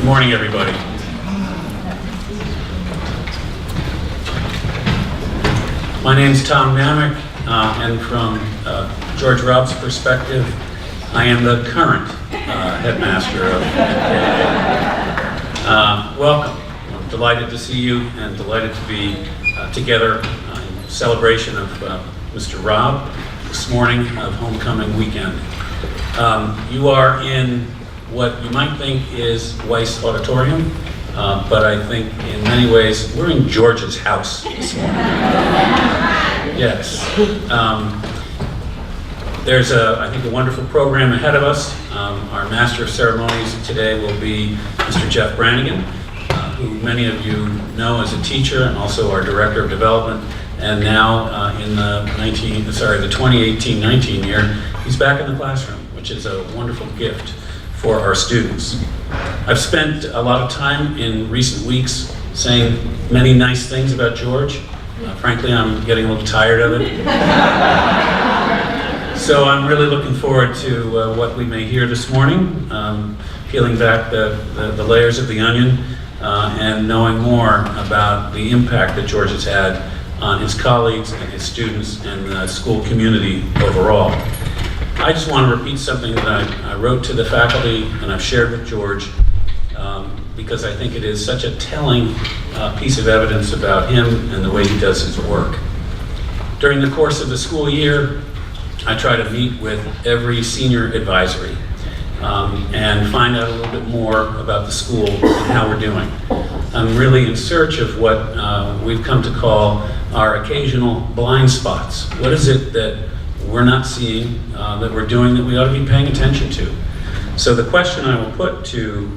Good morning, everybody. My name is Tom Namick, and from George Hrab's perspective, I am the current headmaster of MKA. Welcome. I'm delighted to see you and delighted to be together in celebration of Mr. Hrab this morning of homecoming weekend. You are in what you might think is Weiss Auditorium, but I think in many ways we're in George's house this morning. Yes. There's I think a wonderful program ahead of us. Our Master of Ceremonies today will be Mr. Jeff Brannigan, who many of you know as a teacher and also our Director of Development. And now in the 2018-19 year, he's back in the classroom, which is a wonderful gift for our students. I've spent a lot of time in recent weeks saying many nice things about George. Frankly, I'm getting a little tired of it. So I'm really looking forward to what we may hear this morning, peeling back the layers of the onion and knowing more about the impact that George has had on his colleagues and his students and the school community overall. I just want to repeat something that I wrote to the faculty and I've shared with George because I think it is such a telling piece of evidence about him and the way he does his work. During the course of the school year, I try to meet with every senior advisory and find out a little bit more about the school and how we're doing. I'm really in search of what we've come to call our occasional blind spots. What is it that we're not seeing, that we're doing, that we ought to be paying attention to? So the question I will put to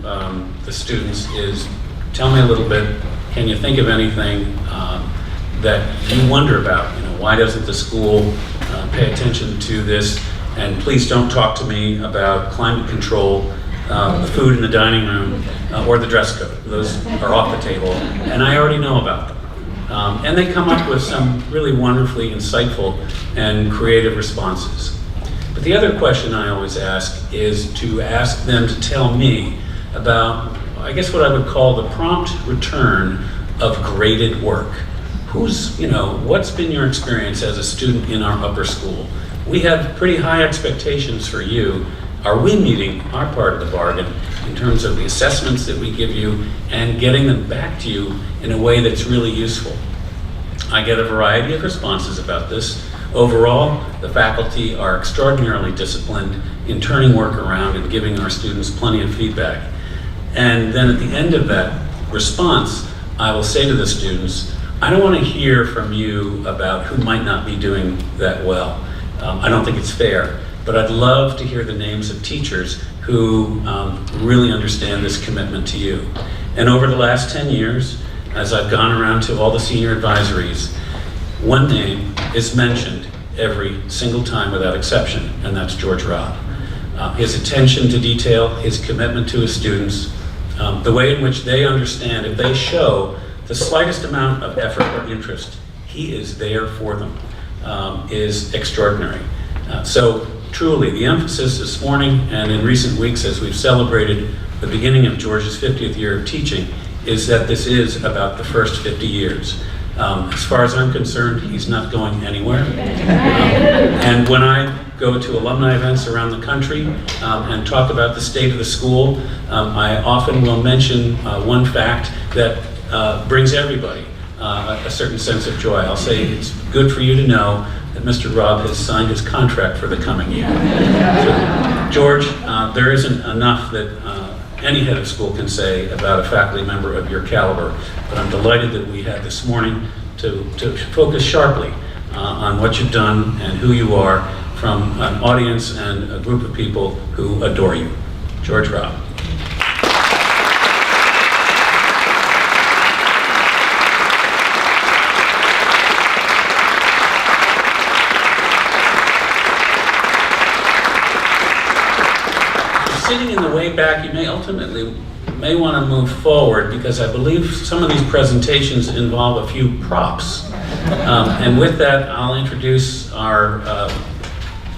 the students is, tell me a little bit, can you think of anything that you wonder about? You know, why doesn't the school pay attention to this? And please don't talk to me about climate control, the food in the dining room, or the dress code. Those are off the table, and I already know about them. And they come up with some really wonderfully insightful and creative responses. But the other question I always ask is to ask them to tell me about, I guess what I would call the prompt return of graded work. What's been your experience as a student in our upper school? We have pretty high expectations for you. Are we meeting our part of the bargain in terms of the assessments that we give you and getting them back to you in a way that's really useful? I get a variety of responses about this. Overall, the faculty are extraordinarily disciplined in turning work around and giving our students plenty of feedback. And then at the end of that response, I will say to the students, I don't want to hear from you about who might not be doing that well. I don't think it's fair. But I'd love to hear the names of teachers who really understand this commitment to you. And over the last 10 years, as I've gone around to all the senior advisories, one name is mentioned every single time without exception, and that's George Hrab. His attention to detail, his commitment to his students, the way in which they understand, if they show the slightest amount of effort or interest, he is there for them, is extraordinary. So truly, the emphasis this morning and in recent weeks as we've celebrated the beginning of George's 50th year of teaching is that this is about the first 50 years. As far as I'm concerned, he's not going anywhere. And when I go to alumni events around the country and talk about the state of the school, I often will mention one fact that brings everybody a certain sense of joy. I'll say it's good for you to know that Mr. Hrab has signed his contract for the coming year. So, George, there isn't enough that any head of school can say about a faculty member of your caliber, but I'm delighted that we had this morning to focus sharply on what you've done and who you are from an audience and a group of people who adore you. George Hrab. Sitting in the way back, you may ultimately want to move forward because I believe some of these presentations involve a few props. And with that, I'll introduce our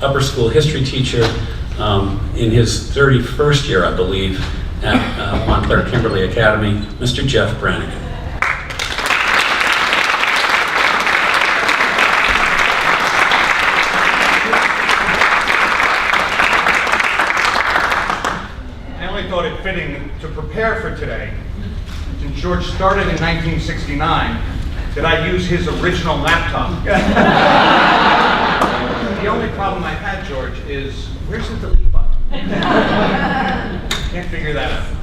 upper school history teacher in his 31st year, I believe, at Montpelier. Clare Kimberly Academy, Mr. Jeff Brannigan. I only thought it fitting to prepare for today, since George started in 1969, that I use his original laptop. The only problem I had, George, is where's the delete button? Can't figure that out.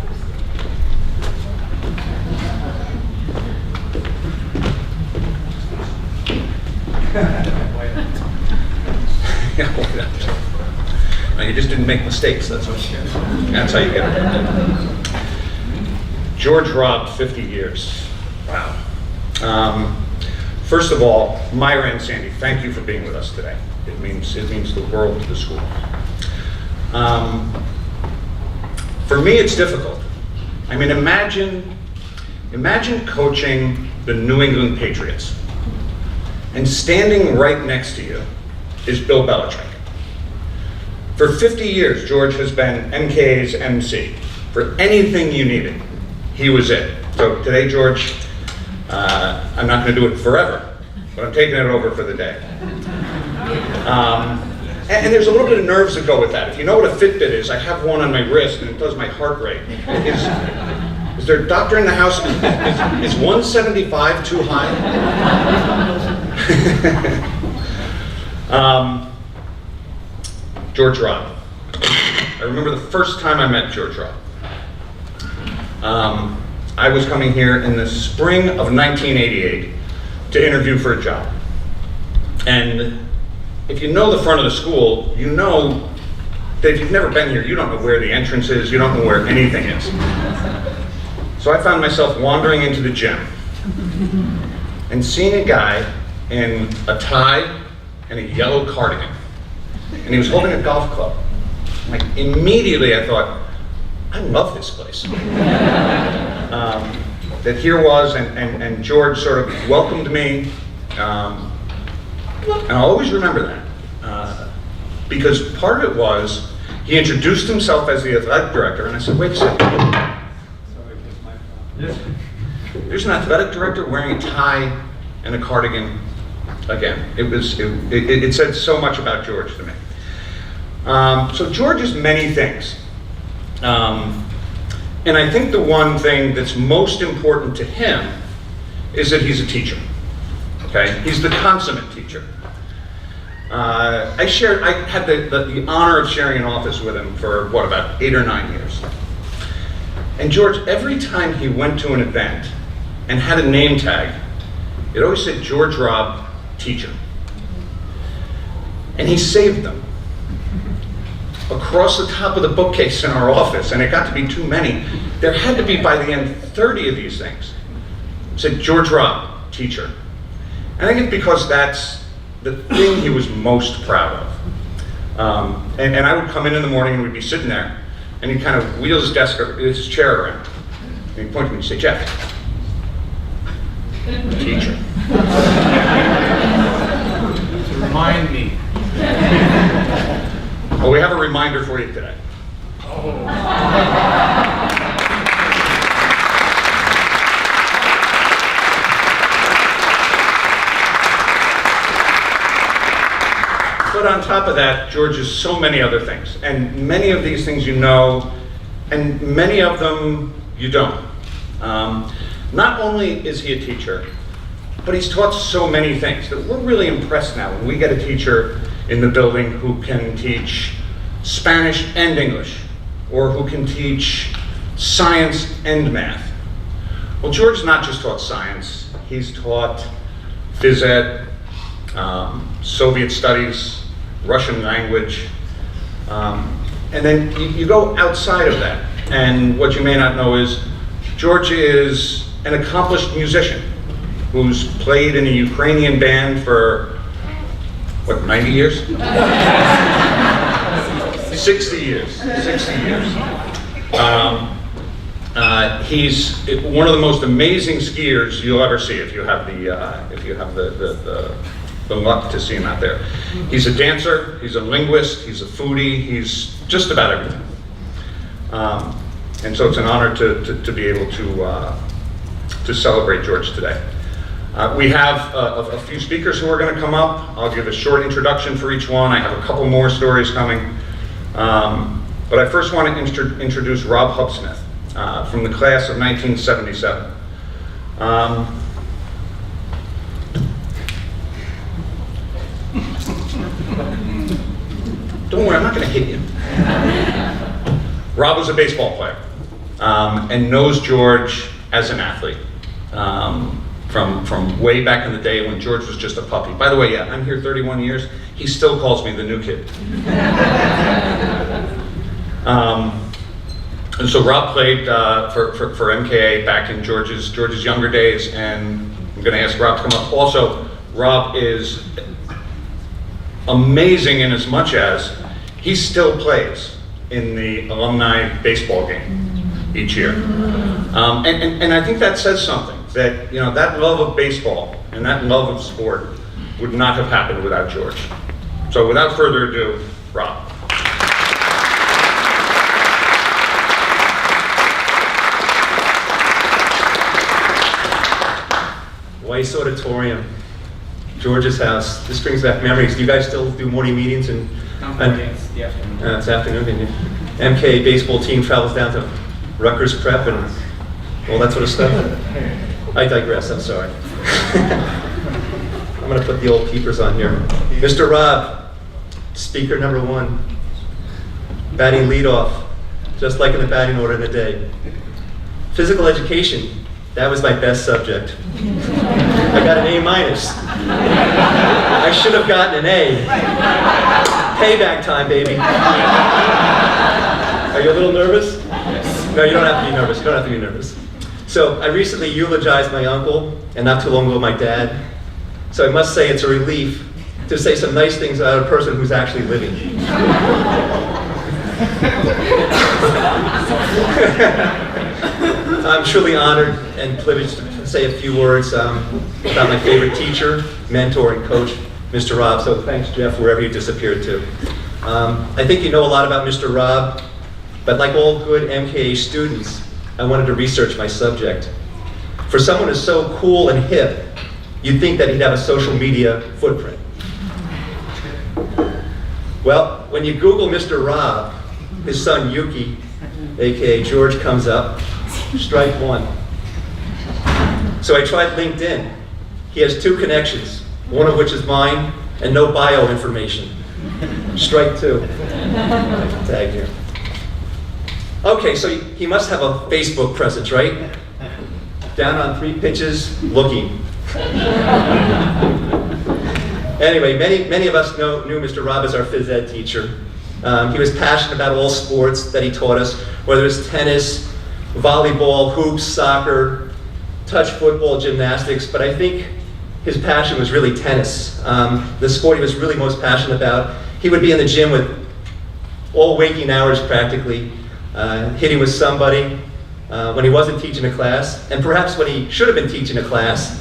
No, you just didn't make mistakes, that's what you That's how you get it. George Hrab, 50 years. Wow. First of all, Myra and Sandy, thank you for being with us today. It means the world to the school. For me, it's difficult. I mean, imagine coaching the New England Patriots, and standing right next to you is Bill Belichick. For 50 years, George has been MK's MC. For anything you needed, he was it. So today, George, I'm not going to do it forever, but I'm taking it over for the day. And there's a little bit of nerves that go with that. If you know what a Fitbit is, I have one on my wrist and it does my heart rate. Is there a doctor in the house? Is 175 too high? George Hrab. I remember the first time I met George Hrab. I was coming here in the spring of 1988 to interview for a job. And if you know the front of the school, you know that if you've never been here, you don't know where the entrance is, you don't know where anything is. So I found myself wandering into the gym and seeing a guy in a tie and a yellow cardigan. And he was holding a golf club. Like, immediately I thought, I love this place. That here was, and George sort of welcomed me. And I'll always remember that. Because part of it was, he introduced himself as the athletic director, and I said, wait a second. There's an athletic director wearing a tie and a cardigan again. It said so much about George to me. So George is many things. And I think the one thing that's most important to him is that he's a teacher. Okay? He's the consummate teacher. I had the honor of sharing an office with him for, about 8 or 9 years. And George, every time he went to an event and had a name tag, it always said George Hrab, teacher. And he saved them across the top of the bookcase in our office, and it got to be too many. There had to be, by the end, 30 of these things. It said George Hrab, teacher. And I think it's because that's the thing he was most proud of. And I would come in the morning and we'd be sitting there, and he'd kind of wheel his chair around. And he'd point to me and say, Jeff, teacher. To remind me. Well, we have a reminder for you today. But on top of that, George is so many other things. And many of these things you know, and many of them you don't. Not only is he a teacher, but he's taught so many things that we're really impressed now when we get a teacher in the building who can teach Spanish and English, or who can teach science and math. Well, George's not just taught science, he's taught phys ed, Soviet studies, Russian language, and then you go outside of that, and what you may not know is George is an accomplished musician who's played in a Ukrainian band for, 90 years? 60 years. 60 years. He's one of the most amazing skiers you'll ever see if you have the luck to see him out there. He's a dancer, he's a linguist, he's a foodie, he's just about everything. And so it's an honor to be able to celebrate George today. We have a few speakers who are going to come up. I'll give a short introduction for each one. I have a couple more stories coming. But I first want to introduce Rob Hubsmith from the class of 1977. Don't worry, I'm not going to hit you. Rob was a baseball player and knows George as an athlete from way back in the day when George was just a puppy. By the way, yeah, I'm here 31 years. He still calls me the new kid. And so Rob played for MKA back in George's younger days, and I'm going to ask Rob to come up. Also, Rob is amazing in as much as he still plays in the alumni baseball game each year. And I think that says something, that that love of baseball and that love of sport would not have happened without George. So without further ado, Rob. Weiss Auditorium, George's house. This brings back memories. Do you guys still do morning meetings? It's the afternoon. It's afternoon. And MK baseball team travels down to Rutgers Prep and all that sort of stuff. I digress. I'm sorry. I'm going to put the old peepers on here. Mr. Hrab, speaker number 1, batting leadoff, just like in the batting order in the day. Physical education. That was my best subject. I got an A-. I should have gotten an A. Payback time, baby. Are you a little nervous? Yes. No, you don't have to be nervous. You don't have to be nervous. So I recently eulogized my uncle, and not too long ago my dad. So I must say it's a relief to say some nice things about a person who's actually living. I'm truly honored and privileged to say a few words about my favorite teacher, mentor, and coach, Mr. Hrab. So thanks, Jeff, wherever you disappeared to. I think you know a lot about Mr. Hrab, but like all good MKA students, I wanted to research my subject. For someone who's so cool and hip, you'd think that he'd have a social media footprint. Well, when you Google Mr. Hrab, his son Yuki, aka George, comes up. Strike one. So I tried LinkedIn. He has 2 connections, one of which is mine, and no bio information. Strike 2. Tag here. Okay, so he must have a Facebook presence, right? Down on 3 pitches, looking. Anyway, many of us knew Mr. Hrab as our phys ed teacher. He was passionate about all sports that he taught us, whether it's tennis, volleyball, hoops, soccer, touch football, gymnastics, but I think his passion was really tennis. The sport he was really most passionate about. He would be in the gym with all waking hours practically, hitting with somebody when he wasn't teaching a class, and perhaps when he should have been teaching a class.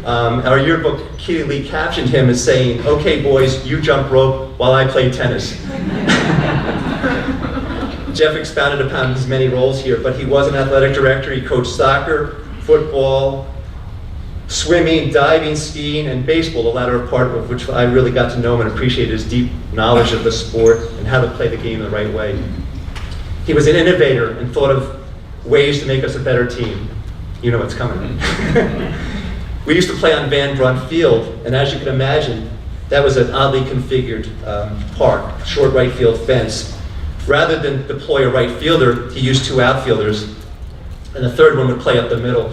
Our yearbook kiddingly captioned him as saying, "Okay boys, you jump rope while I play tennis." Jeff expounded upon his many roles here, but he was an athletic director. He coached soccer, football, swimming, diving, skiing, and baseball, the latter part of which I really got to know him and appreciated his deep knowledge of the sport and how to play the game the right way. He was an innovator and thought of ways to make us a better team. You know what's coming. We used to play on Van Brunt Field, and as you can imagine, that was an oddly configured park, short right field fence. Rather than deploy a right fielder, he used 2 outfielders, and the third one would play up the middle.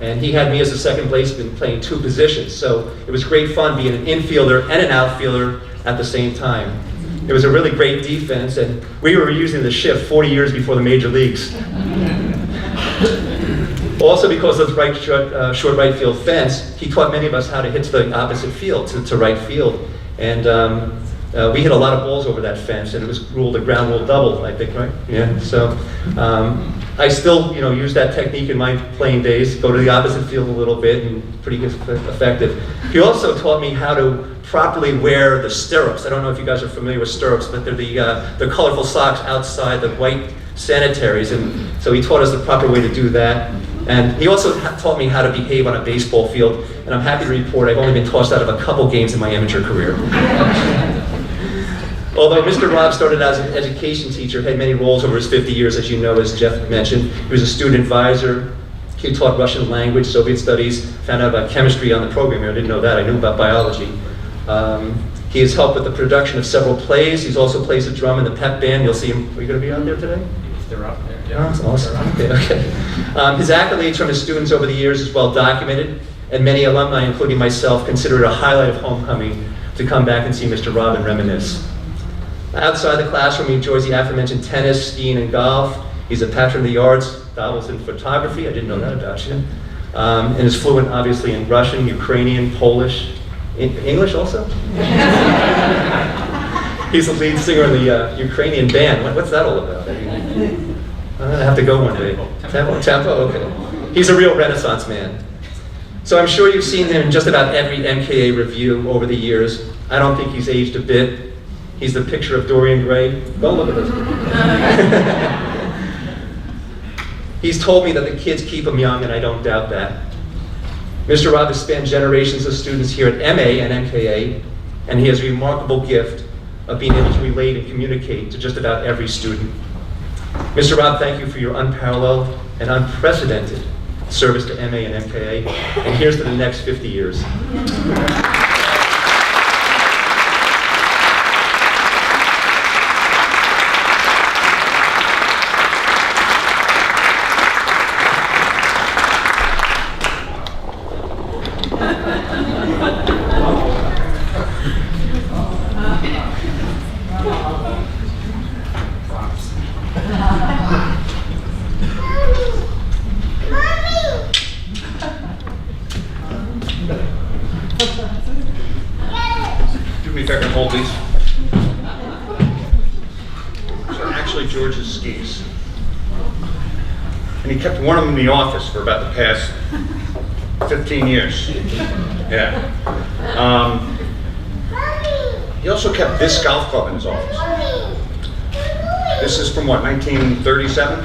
And he had me as a second baseman playing 2 positions, so it was great fun being an infielder and an outfielder at the same time. It was a really great defense, and we were using the shift 40 years before the major leagues. Also, because of the short right field fence, he taught many of us how to hit to the opposite field, to right field. And we hit a lot of balls over that fence, and it was ruled a ground rule double, I think, right? Yeah. So I still, use that technique in my playing days. Go to the opposite field a little bit, and pretty effective. He also taught me how to properly wear the stirrups. I don't know if you guys are familiar with stirrups, but they're the colorful socks outside, the white sanitaries, and so he taught us the proper way to do that. And he also taught me how to behave on a baseball field, and I'm happy to report I've only been tossed out of a couple games in my amateur career. Although Mr. Hrab started as an education teacher, had many roles over his 50 years, as you know, as Jeff mentioned. He was a student advisor. He taught Russian language, Soviet studies, found out about chemistry on the program here. I didn't know that. I knew about biology. He has helped with the production of several plays. He's also plays the drum in the pep band. You'll see him. Are you going to be out there today? They're up there. Yeah, that's awesome. Okay. His accolades from his students over the years is well documented, and many alumni, including myself, consider it a highlight of homecoming to come back and see Mr. Hrab and reminisce. Outside the classroom, he enjoys the aforementioned tennis, skiing, and golf. He's a patron of the arts, dabbles in photography. I didn't know that about you. And is fluent, obviously, in Russian, Ukrainian, Polish, English also? He's the lead singer in the Ukrainian band. What's that all about? I mean, I'm gonna have to go one day. Tempo, okay. He's a real Renaissance man. So I'm sure you've seen him in just about every MKA review over the years. I don't think he's aged a bit. He's the picture of Dorian Gray. Go look at this. He's told me that the kids keep him young, and I don't doubt that. Mr. Hrab has spanned generations of students here at MA and MKA, and he has a remarkable gift of being able to relate and communicate to just about every student. Mr. Hrab, thank you for your unparalleled and unprecedented service to MA and MKA, and here's to the next 50 years. Do me a favor and hold these. These are actually George's skis. And he kept one of them in the office for about the past 15 years. Yeah. He also kept this golf club in his office. This is from what, 1937?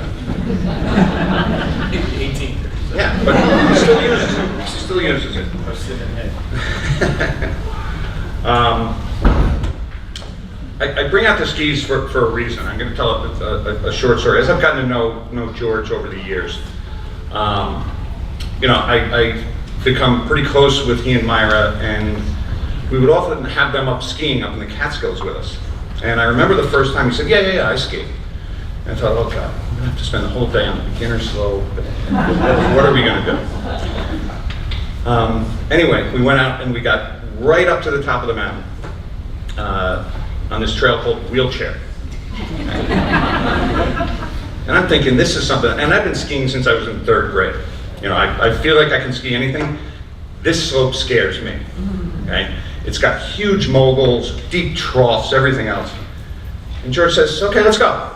18. Yeah, but he still uses it. He still uses it. Or sit in head. I bring out the skis for a reason. I'm going to tell a short story. As I've gotten to know George over the years, you know, I become pretty close with he and Myra, and we would often have them up skiing up in the Catskills with us. And I remember the first time he said, yeah, I ski. And I thought, oh God, I'm going to have to spend the whole day on the beginner slope. What are we going to do? Anyway, we went out and we got right up to the top of the mountain on this trail called Wheelchair. And I'm thinking, this is something, and I've been skiing since I was in 3rd grade. You know, I feel like I can ski anything. This slope scares me, okay? It's got huge moguls, deep troughs, everything else. And George says, okay, let's go.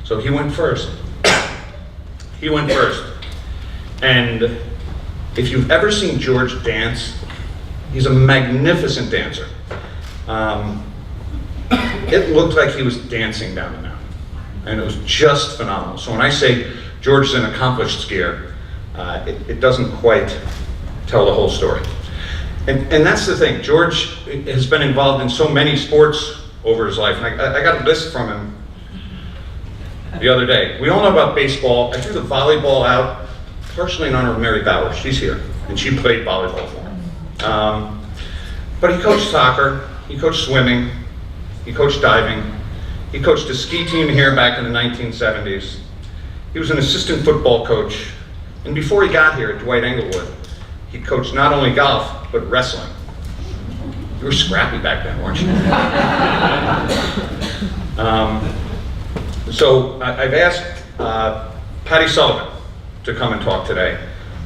So he went first. He went first. And if you've ever seen George dance, he's a magnificent dancer. It looked like he was dancing down the mountain. And it was just phenomenal. So when I say George is an accomplished skier, it doesn't quite tell the whole story. And that's the thing. George has been involved in so many sports over his life. And I got a list from him the other day. We all know about baseball. I threw the volleyball out partially in honor of Mary Bauer. She's here, and she played volleyball for him. But he coached soccer, he coached swimming, he coached diving, he coached a ski team here back in the 1970s. He was an assistant football coach, and before he got here at Dwight Englewood, he coached not only golf, but wrestling. You were scrappy back then, weren't you? So I've asked Patty Sullivan to come and talk today.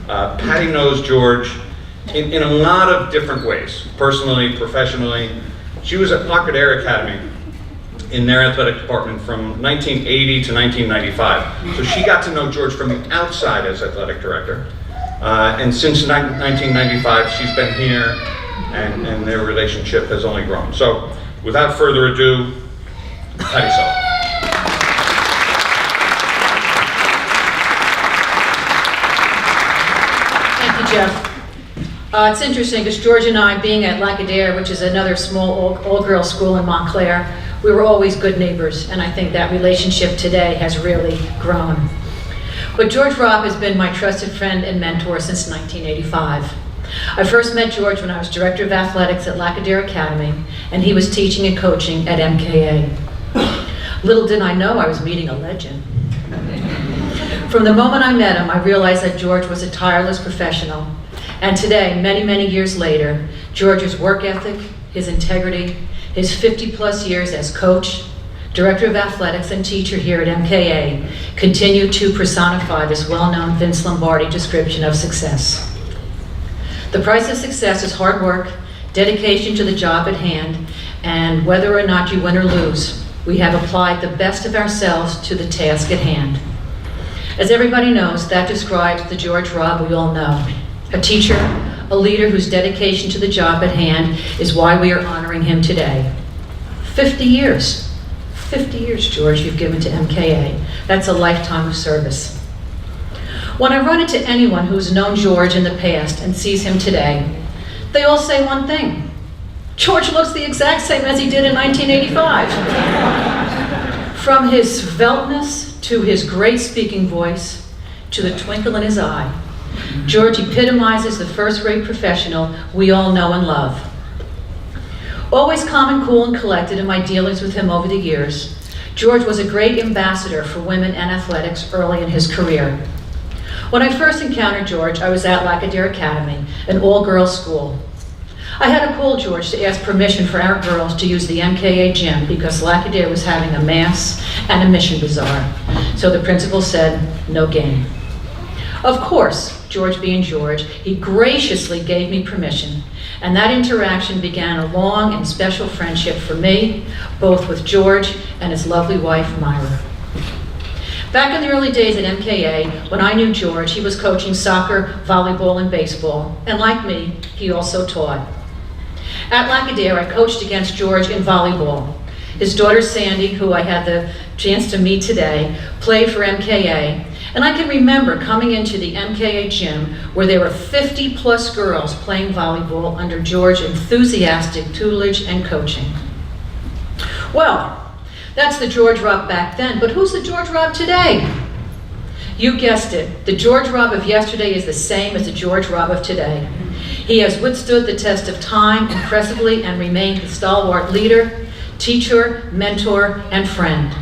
Patty knows George in a lot of different ways, personally, professionally. She was at Lockard Air Academy in their athletic department from 1980 to 1995. So she got to know George from the outside as athletic director. And since 1995, she's been here, and their relationship has only grown. So without further ado, Patty Sullivan. Jeff. It's interesting because George and I, being at Lacadia, which is another small all-girls school in Montclair, we were always good neighbors, and I think that relationship today has really grown. But George Hrab has been my trusted friend and mentor since 1985. I first met George when I was Director of Athletics at Lacadia Academy, and he was teaching and coaching at MKA. Little did I know I was meeting a legend. From the moment I met him, I realized that George was a tireless professional. And today, many, many years later, George's work ethic, his integrity, his 50-plus years as coach, Director of Athletics, and teacher here at MKA continue to personify this well-known Vince Lombardi description of success. The price of success is hard work, dedication to the job at hand, and whether or not you win or lose, we have applied the best of ourselves to the task at hand. As everybody knows, that describes the George Hrab we all know. A teacher, a leader whose dedication to the job at hand is why we are honoring him today. 50 years. 50 years, George, you've given to MKA. That's a lifetime of service. When I run into anyone who's known George in the past and sees him today, they all say one thing. George looks the exact same as he did in 1985. From his svelteness to his great speaking voice to the twinkle in his eye, George epitomizes the first-rate professional we all know and love. Always calm and cool and collected in my dealings with him over the years, George was a great ambassador for women and athletics early in his career. When I first encountered George, I was at Lacadia Academy, an all-girls school. I had to call George to ask permission for our girls to use the MKA gym because Lacadia was having a mass and a mission bazaar. So the principal said, no game. Of course, George being George, he graciously gave me permission, and that interaction began a long and special friendship for me, both with George and his lovely wife, Myra. Back in the early days at MKA, when I knew George, he was coaching soccer, volleyball, and baseball, and like me, he also taught. At Lacadia, I coached against George in volleyball. His daughter Sandy, who I had the chance to meet today, played for MKA, and I can remember coming into the MKA gym where there were 50-plus girls playing volleyball under George's enthusiastic tutelage and coaching. Well, that's the George Hrab back then, but who's the George Hrab today? You guessed it, the George Hrab of yesterday is the same as the George Hrab of today. He has withstood the test of time impressively and remained the stalwart leader, teacher, mentor, and friend.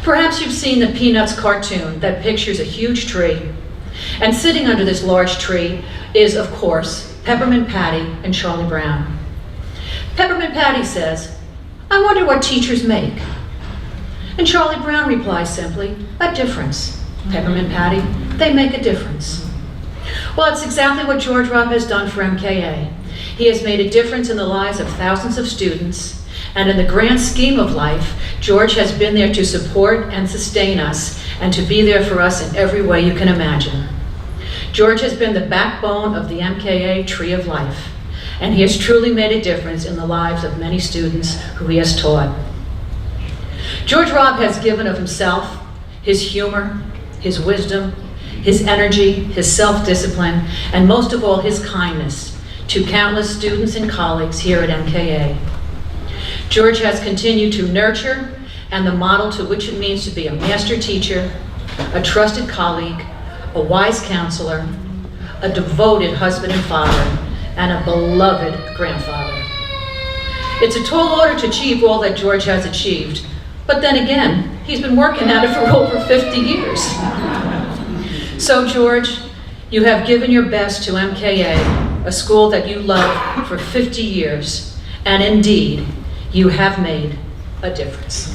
Perhaps you've seen the Peanuts cartoon that pictures a huge tree. And sitting under this large tree is, of course, Peppermint Patty and Charlie Brown. Peppermint Patty says, I wonder what teachers make. And Charlie Brown replies simply, a difference. Peppermint Patty, they make a difference. Well, it's exactly what George Hrab has done for MKA. He has made a difference in the lives of thousands of students, and in the grand scheme of life, George has been there to support and sustain us and to be there for us in every way you can imagine. George has been the backbone of the MKA Tree of Life, and he has truly made a difference in the lives of many students who he has taught. George Hrab has given of himself, his humor, his wisdom, his energy, his self-discipline, and most of all, his kindness to countless students and colleagues here at MKA. George has continued to nurture and the model to which it means to be a master teacher, a trusted colleague, a wise counselor, a devoted husband and father, and a beloved grandfather. It's a tall order to achieve all that George has achieved, but then again, he's been working at it for over 50 years. So George, you have given your best to MKA, a school that you love for 50 years, and indeed, you have made a difference.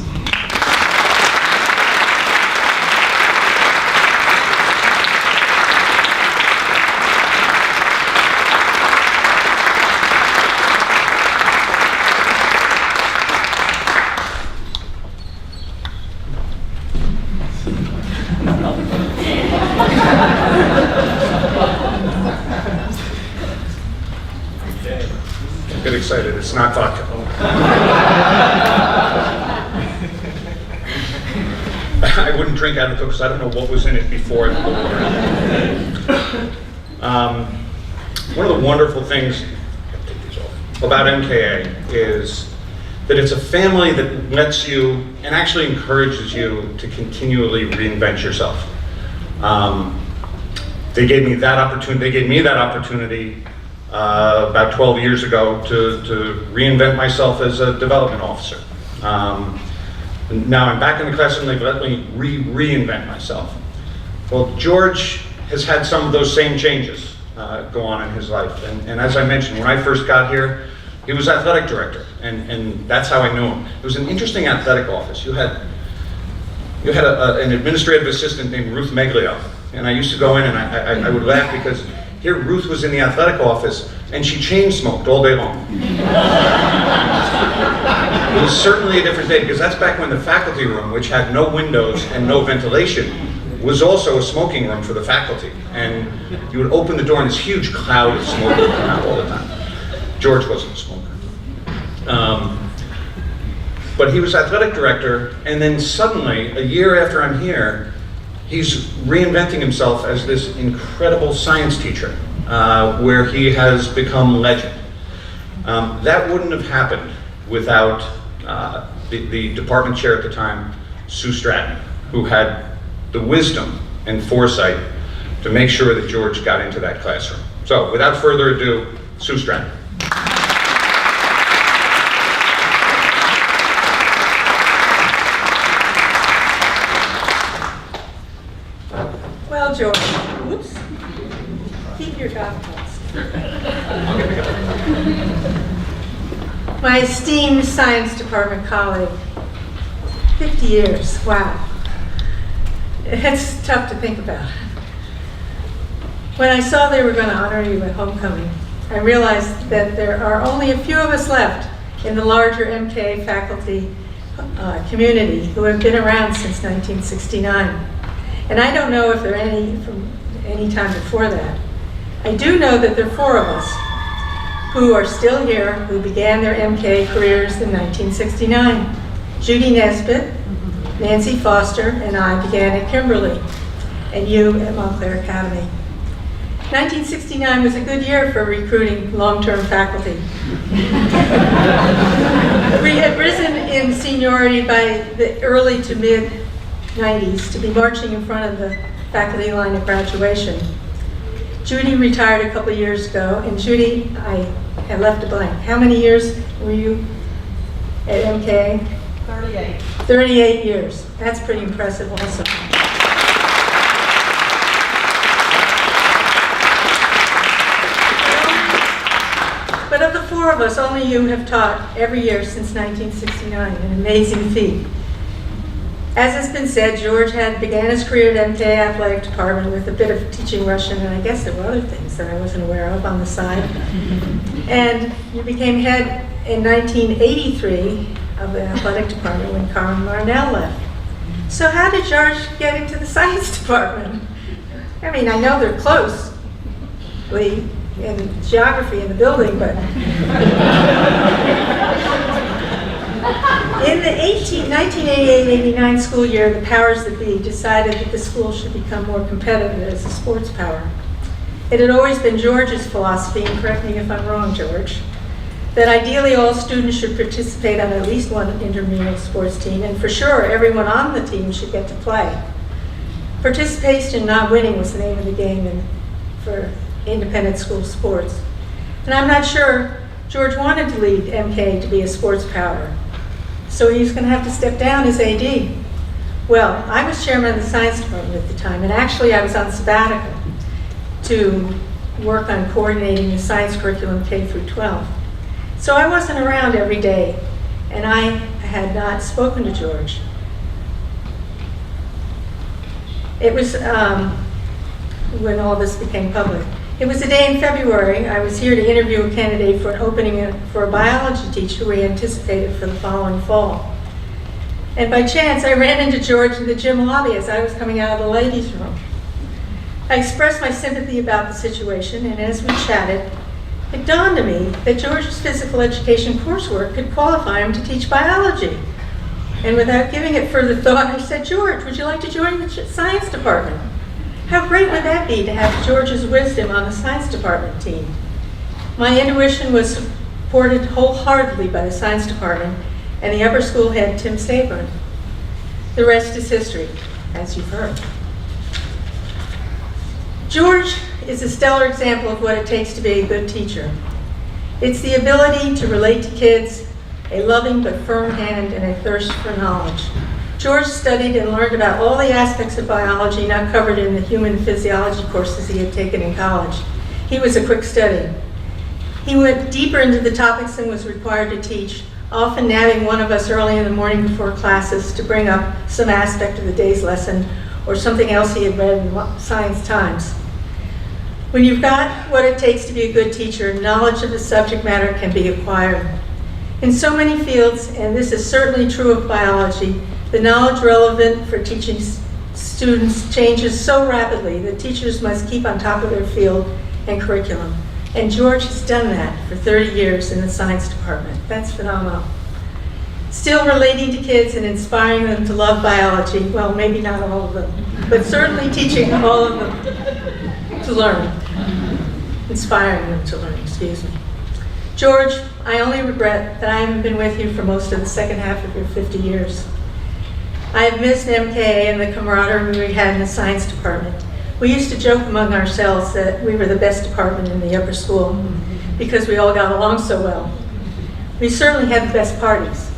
Get excited, it's not vodka. I wouldn't drink out of it because I don't know what was in it before. One of the wonderful things about MKA is that it's a family that lets you and actually encourages you to continually reinvent yourself. They gave me that opportunity about 12 years ago to reinvent myself as a development officer. Now I'm back in the classroom, they've let me reinvent myself. Well, George has had some of those same changes go on in his life. And as I mentioned, when I first got here, he was athletic director, and that's how I knew him. It was an interesting athletic office. You had an administrative assistant named Ruth Meglio, and I used to go in and I would laugh because here Ruth was in the athletic office and she chain smoked all day long. It was certainly a different day because that's back when the faculty room, which had no windows and no ventilation, was also a smoking room for the faculty. And you would open the door and this huge cloud of smoke would come out all the time. George wasn't a smoker. But he was athletic director, and then suddenly, a year after I'm here, he's reinventing himself as this incredible science teacher, where he has become legend. That wouldn't have happened without the department chair at the time, Sue Stratton, who had the wisdom and foresight to make sure that George got into that classroom. So, without further ado, Sue Stratton. Well, George, whoops, keep your golf clubs. My esteemed science department colleague, 50 years, wow. It's tough to think about. When I saw they were going to honor you at homecoming, I realized that there are only a few of us left in the larger MK faculty community who have been around since 1969. And I don't know if there are any from any time before that. I do know that there are 4 of us who are still here, who began their MK careers in 1969. Judy Nesbitt, Nancy Foster, and I began at Kimberly, and you at Montclair Academy. 1969 was a good year for recruiting long-term faculty. We had risen in seniority by the early to mid-90s to be marching in front of the faculty line at graduation. Judy retired a couple of years ago, and Judy, I had left a blank. How many years were you at MK? 38. 38 years. That's pretty impressive also. But of the 4 of us, only you have taught every year since 1969, an amazing feat. As has been said, George began his career at MK Athletic Department with a bit of teaching Russian, and I guess there were other things that I wasn't aware of on the side. And you became head in 1983 of the Athletic Department when Carmen Marnell left. So how did George get into the Science Department? I mean, I know they're closely in geography in the building, but in the 1988-89 school year, the powers that be decided that the school should become more competitive as a sports power. It had always been George's philosophy, and correct me if I'm wrong, George, that ideally all students should participate on at least one intramural sports team, and for sure everyone on the team should get to play. Participation, not winning, was the name of the game for independent school sports. And I'm not sure George wanted to lead MK to be a sports power, so he was going to have to step down as AD. Well, I was chairman of the science department at the time, and actually I was on sabbatical to work on coordinating the science curriculum K through 12. So I wasn't around every day, and I had not spoken to George. It was when all this became public. It was a day in February. I was here to interview a candidate for an opening for a biology teacher we anticipated for the following fall. And by chance, I ran into George in the gym lobby as I was coming out of the ladies' room. I expressed my sympathy about the situation, and as we chatted, it dawned on me that George's physical education coursework could qualify him to teach biology. And without giving it further thought, I said, George, would you like to join the science department? How great would that be to have George's wisdom on the science department team? My intuition was supported wholeheartedly by the science department and the upper school head, Tim Saburn. The rest is history, as you've heard. George is a stellar example of what it takes to be a good teacher. It's the ability to relate to kids, a loving but firm hand, and a thirst for knowledge. George studied and learned about all the aspects of biology not covered in the human physiology courses he had taken in college. He was a quick study. He went deeper into the topics than was required to teach, often nabbing one of us early in the morning before classes to bring up some aspect of the day's lesson or something else he had read in Science Times. When you've got what it takes to be a good teacher, knowledge of the subject matter can be acquired. In so many fields, and this is certainly true of biology, the knowledge relevant for teaching students changes so rapidly that teachers must keep on top of their field and curriculum. And George has done that for 30 years in the science department. That's phenomenal. Still relating to kids and inspiring them to love biology, well, maybe not all of them, but certainly teaching all of them to learn. Inspiring them to learn, excuse me. George, I only regret that I haven't been with you for most of the second half of your 50 years. I have missed MKA and the camaraderie we had in the science department. We used to joke among ourselves that we were the best department in the upper school because we all got along so well. We certainly had the best parties.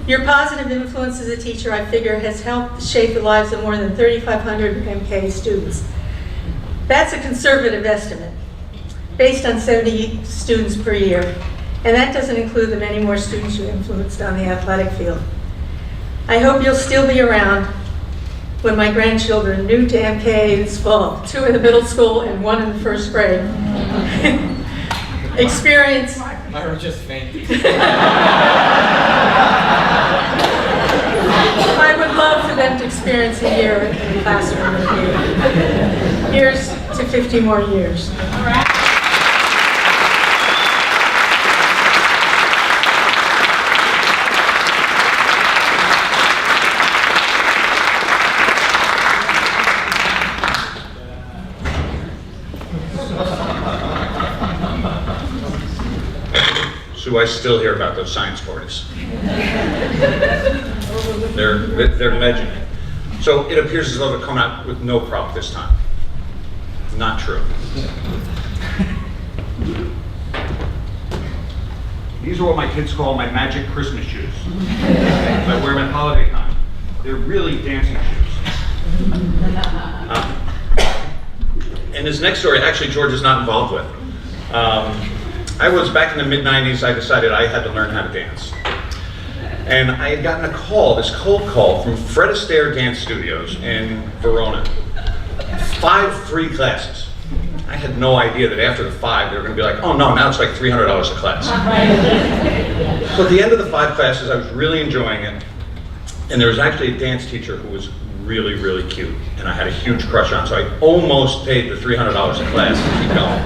Your positive influence as a teacher, I figure, has helped shape the lives of more than 3,500 MKA students. That's a conservative estimate, based on 70 students per year, and that doesn't include the many more students you influenced on the athletic field. I hope you'll still be around when my grandchildren, new to MKA this fall, 2 in the middle school and 1 in the first grade, experience. Myra just fainted. I would love for them to experience a year in the classroom with you. Here's to 50 more years. So I still hear about those science parties. They're legend. So it appears as though they're coming out with no prop this time. Not true. These are what my kids call my magic Christmas shoes. I wear them at holiday time. They're really dancing shoes. And this next story, actually, George is not involved with. I was back in the mid-90s, I decided I had to learn how to dance. And I had gotten a call, this cold call from Fred Astaire Dance Studios in Verona. 5 free classes. I had no idea that after the 5, they were going to be like, oh no, now it's like $300 a class. So at the end of the 5 classes, I was really enjoying it. And there was actually a dance teacher who was really, really cute. And I had a huge crush on, so I almost paid the $300 a class to keep going.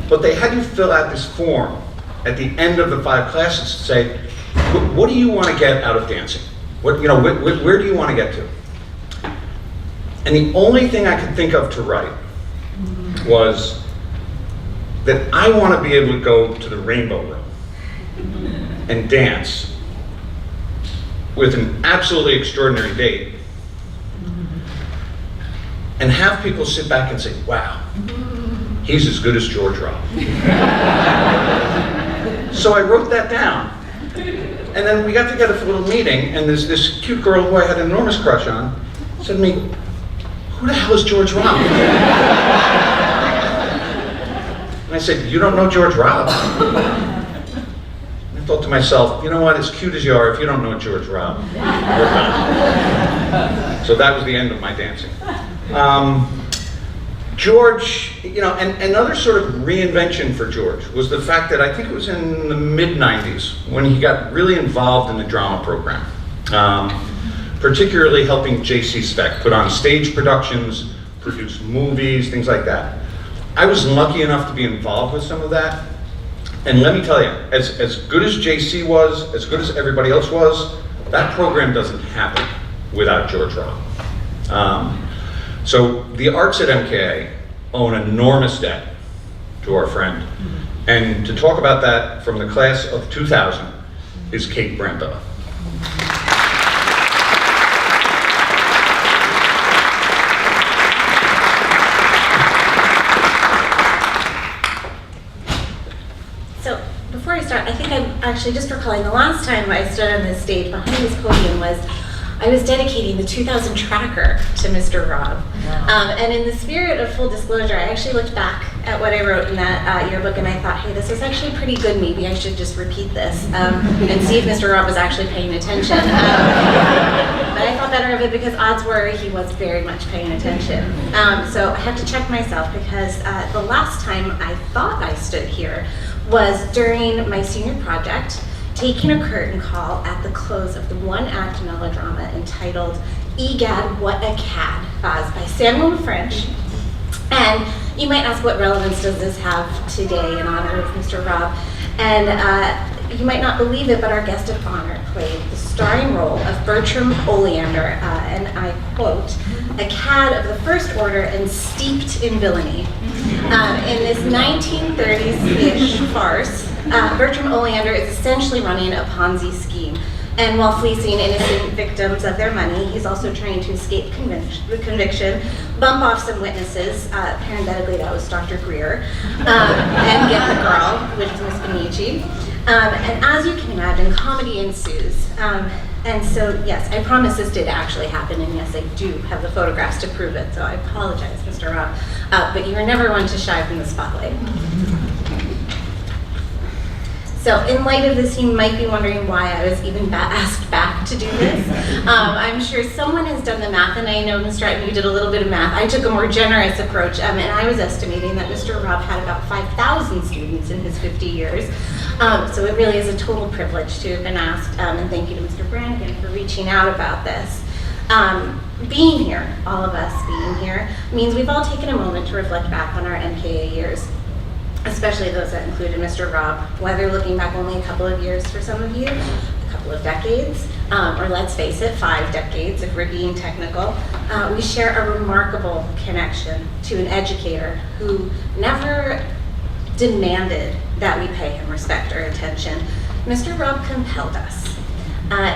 But they had you fill out this form at the end of the 5 classes to say, what do you want to get out of dancing? Where do you want to get to? And the only thing I could think of to write was that I want to be able to go to the Rainbow Room and dance with an absolutely extraordinary date and have people sit back and say, wow, he's as good as George Hrab. So I wrote that down. And then we got together for a little meeting, and this cute girl who I had an enormous crush on said to me, who the hell is George Hrab? And I said, you don't know George Hrab? I thought to myself, you know what, as cute as you are, if you don't know George Hrab, you're done. So that was the end of my dancing. George, and another sort of reinvention for George was the fact that I think it was in the mid-90s when he got really involved in the drama program, particularly helping J.C. Speck put on stage productions, produce movies, things like that. I was lucky enough to be involved with some of that, and let me tell you, as good as J.C. was, as good as everybody else was, that program doesn't happen without George Hrab. So the arts at MKA owe an enormous debt to our friend. And to talk about that from the class of 2000 is Kate Brenda. So before I start, I think I'm actually just recalling the last time I stood on this stage behind this podium was I was dedicating the 2000 tracker to Mr. Hrab. And in the spirit of full disclosure, I actually looked back at what I wrote in that yearbook and I thought, hey, this is actually pretty good. Maybe I should just repeat this and see if Mr. Hrab was actually paying attention. But I thought better of it because odds were he was very much paying attention. So I had to check myself because the last time I thought I stood here was during my senior project, taking a curtain call at the close of the one-act melodrama entitled Egad, What a Cad, by Samuel French. And you might ask, what relevance does this have today in honor of Mr. Hrab? And you might not believe it, but our guest of honor played the starring role of Bertram Oleander, and I quote, a cad of the first order and steeped in villainy. In this 1930s-ish farce, Bertram Oleander is essentially running a Ponzi scheme. And while fleecing innocent victims of their money, he's also trying to escape conviction, bump off some witnesses, parenthetically that was Dr. Greer, and get the girl, which is Miss Benici. And as you can imagine, comedy ensues. And so, yes, I promise this did actually happen, and yes, I do have the photographs to prove it, so I apologize, Mr. Hrab. But you were never one to shy from the spotlight. So in light of this, you might be wondering why I was even asked back to do this. I'm sure someone has done the math, and I know, Mr. Stratton, you did a little bit of math. I took a more generous approach, and I was estimating that Mr. Hrab had about 5,000 students in his 50 years. So it really is a total privilege to have been asked, and thank you to Mr. Brannigan for reaching out about this. Being here, all of us being here, means we've all taken a moment to reflect back on our MKA years, especially those that included Mr. Hrab, whether looking back only a couple of years for some of you, a couple of decades, or let's face it, 5 decades if we're being technical. We share a remarkable connection to an educator who never demanded that we pay him respect or attention. Mr. Hrab compelled us.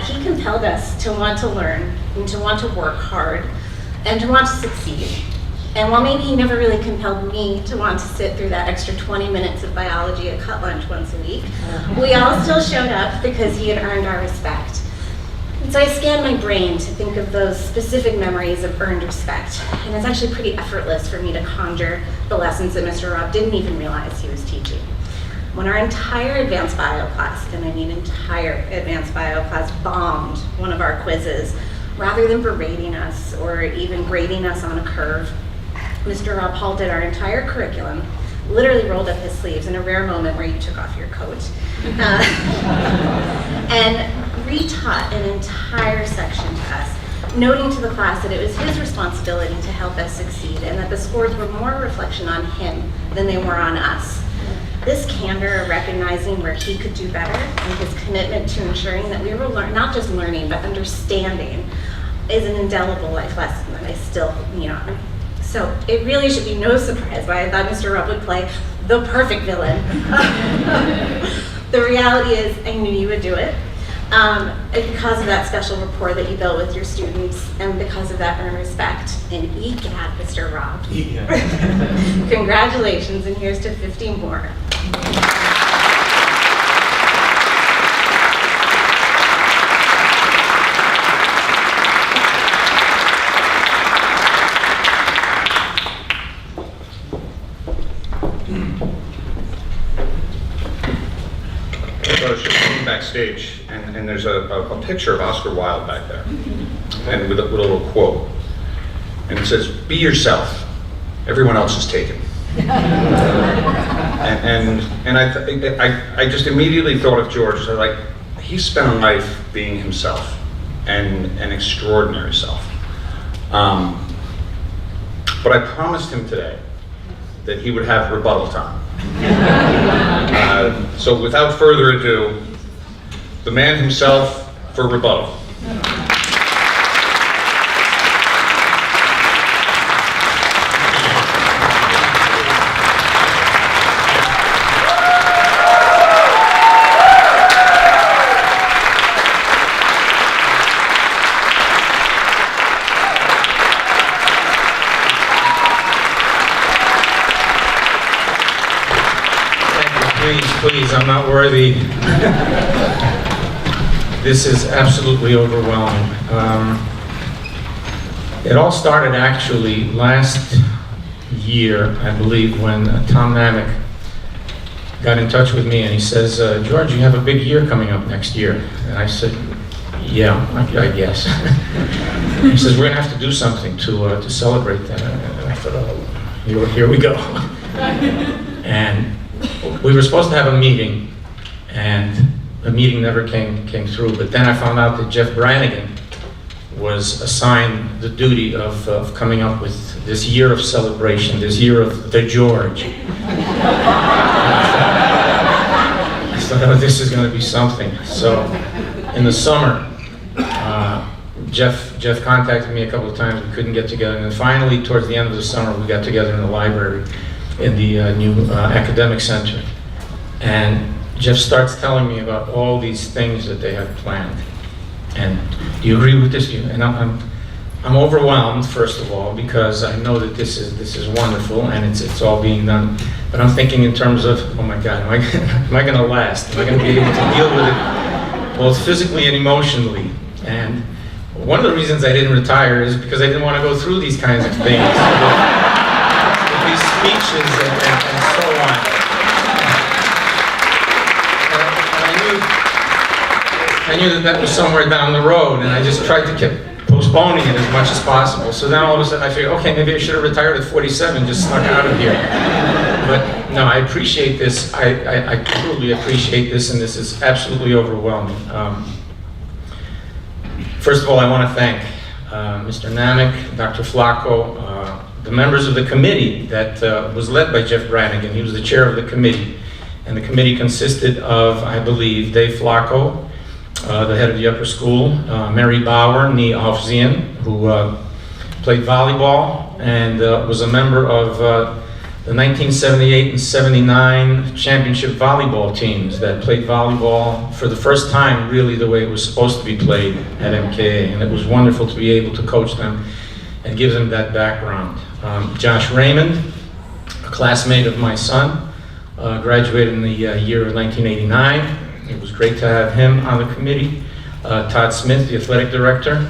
He compelled us to want to learn, and to want to work hard, and to want to succeed. And while maybe he never really compelled me to want to sit through that extra 20 minutes of biology at cut lunch once a week, we all still showed up because he had earned our respect. And so I scanned my brain to think of those specific memories of earned respect. And it's actually pretty effortless for me to conjure the lessons that Mr. Hrab didn't even realize he was teaching. When our entire advanced bio class, and I mean entire advanced bio class, bombed one of our quizzes, rather than berating us or even grading us on a curve, Mr. Hrab halted our entire curriculum, literally rolled up his sleeves in a rare moment where you took off your coat, and retaught an entire section to us, noting to the class that it was his responsibility to help us succeed and that the scores were more a reflection on him than they were on us. This candor of recognizing where he could do better and his commitment to ensuring that we were not just learning but understanding is an indelible life lesson that I still lean on. So it really should be no surprise why I thought Mr. Hrab would play the perfect villain. The reality is I knew you would do it because of that special rapport that you built with your students and because of that earned respect. And egad, Mr. Hrab. Congratulations, and here's to 50 more. I was just looking backstage, and there's a picture of Oscar Wilde back there, and with a little quote, and it says, "Be yourself. Everyone else is taken." and I just immediately thought of George. I was like, he spent a life being himself, and an extraordinary self. But I promised him today that he would have rebuttal time. So without further ado, the man himself for rebuttal. please, I'm not worthy. This is absolutely overwhelming. It all started actually last year, I believe, when Tom Namick got in touch with me and he says, George, you have a big year coming up next year. And I said, yeah, I guess. He says, we're gonna have to do something to celebrate that. And I thought, oh, here we go. And we were supposed to have a meeting, and the meeting never came through. But then I found out that Jeff Brannigan was assigned the duty of coming up with this year of celebration, this year of the George. I thought, oh, this is going to be something. So in the summer, Jeff contacted me a couple of times. We couldn't get together, and then finally, towards the end of the summer, we got together in the library in the new academic center. And Jeff starts telling me about all these things that they have planned. And do you agree with this? And I'm overwhelmed, first of all, because I know that this is wonderful and it's all being done. But I'm thinking in terms of, oh my God, am I going to last? Am I going to be able to deal with it, both physically and emotionally? And one of the reasons I didn't retire is because I didn't want to go through these kinds of things, with these speeches and so on. I knew that was somewhere down the road, and I just tried to keep postponing it as much as possible. So then all of a sudden I figured, okay, maybe I should have retired at 47, just snuck out of here. But no, I appreciate this. I truly appreciate this, and this is absolutely overwhelming. First of all, I want to thank Mr. Namick, Dr. Flacco, the members of the committee that was led by Jeff Brannigan. He was the chair of the committee, and the committee consisted of, I believe, Dave Flacco, the head of the upper school, Mary Bauer, Nee Aufsehen, who played volleyball and was a member of the 1978 and 79 championship volleyball teams that played volleyball for the first time really the way it was supposed to be played at MKA. And it was wonderful to be able to coach them and give them that background. Josh Raymond, a classmate of my son, graduated in the year of 1989. It was great to have him on the committee. Todd Smith, the athletic director,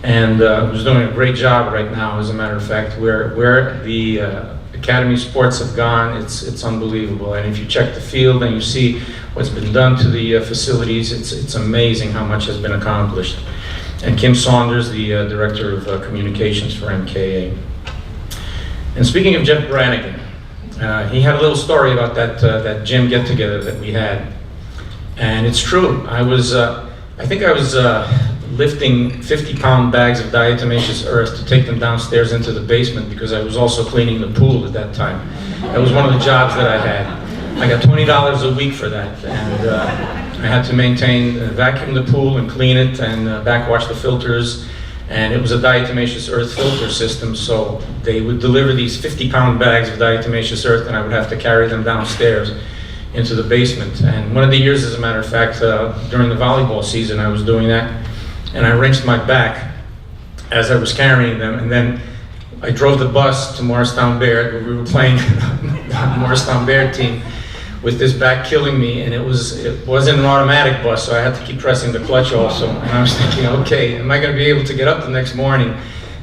and was doing a great job right now, as a matter of fact. Where the Academy sports have gone, it's unbelievable. And if you check the field and you see what's been done to the facilities, it's amazing how much has been accomplished. And Kim Saunders, the director of communications for MKA. And speaking of Jeff Brannigan, he had a little story about that gym get-together that we had. And it's true. I think I was lifting 50-pound bags of diatomaceous earth to take them downstairs into the basement because I was also cleaning the pool at that time. That was one of the jobs that I had. I got $20 a week for that, and I had to vacuum the pool and clean it and backwash the filters. And it was a diatomaceous earth filter system, so they would deliver these 50-pound bags of diatomaceous earth, and I would have to carry them downstairs into the basement. And one of the years, as a matter of fact, during the volleyball season, I was doing that, and I wrenched my back as I was carrying them, and then I drove the bus to Morristown Baird, where we were playing the Morristown Baird team, with this back killing me, and it wasn't an automatic bus, so I had to keep pressing the clutch also. And I was thinking, okay, am I going to be able to get up the next morning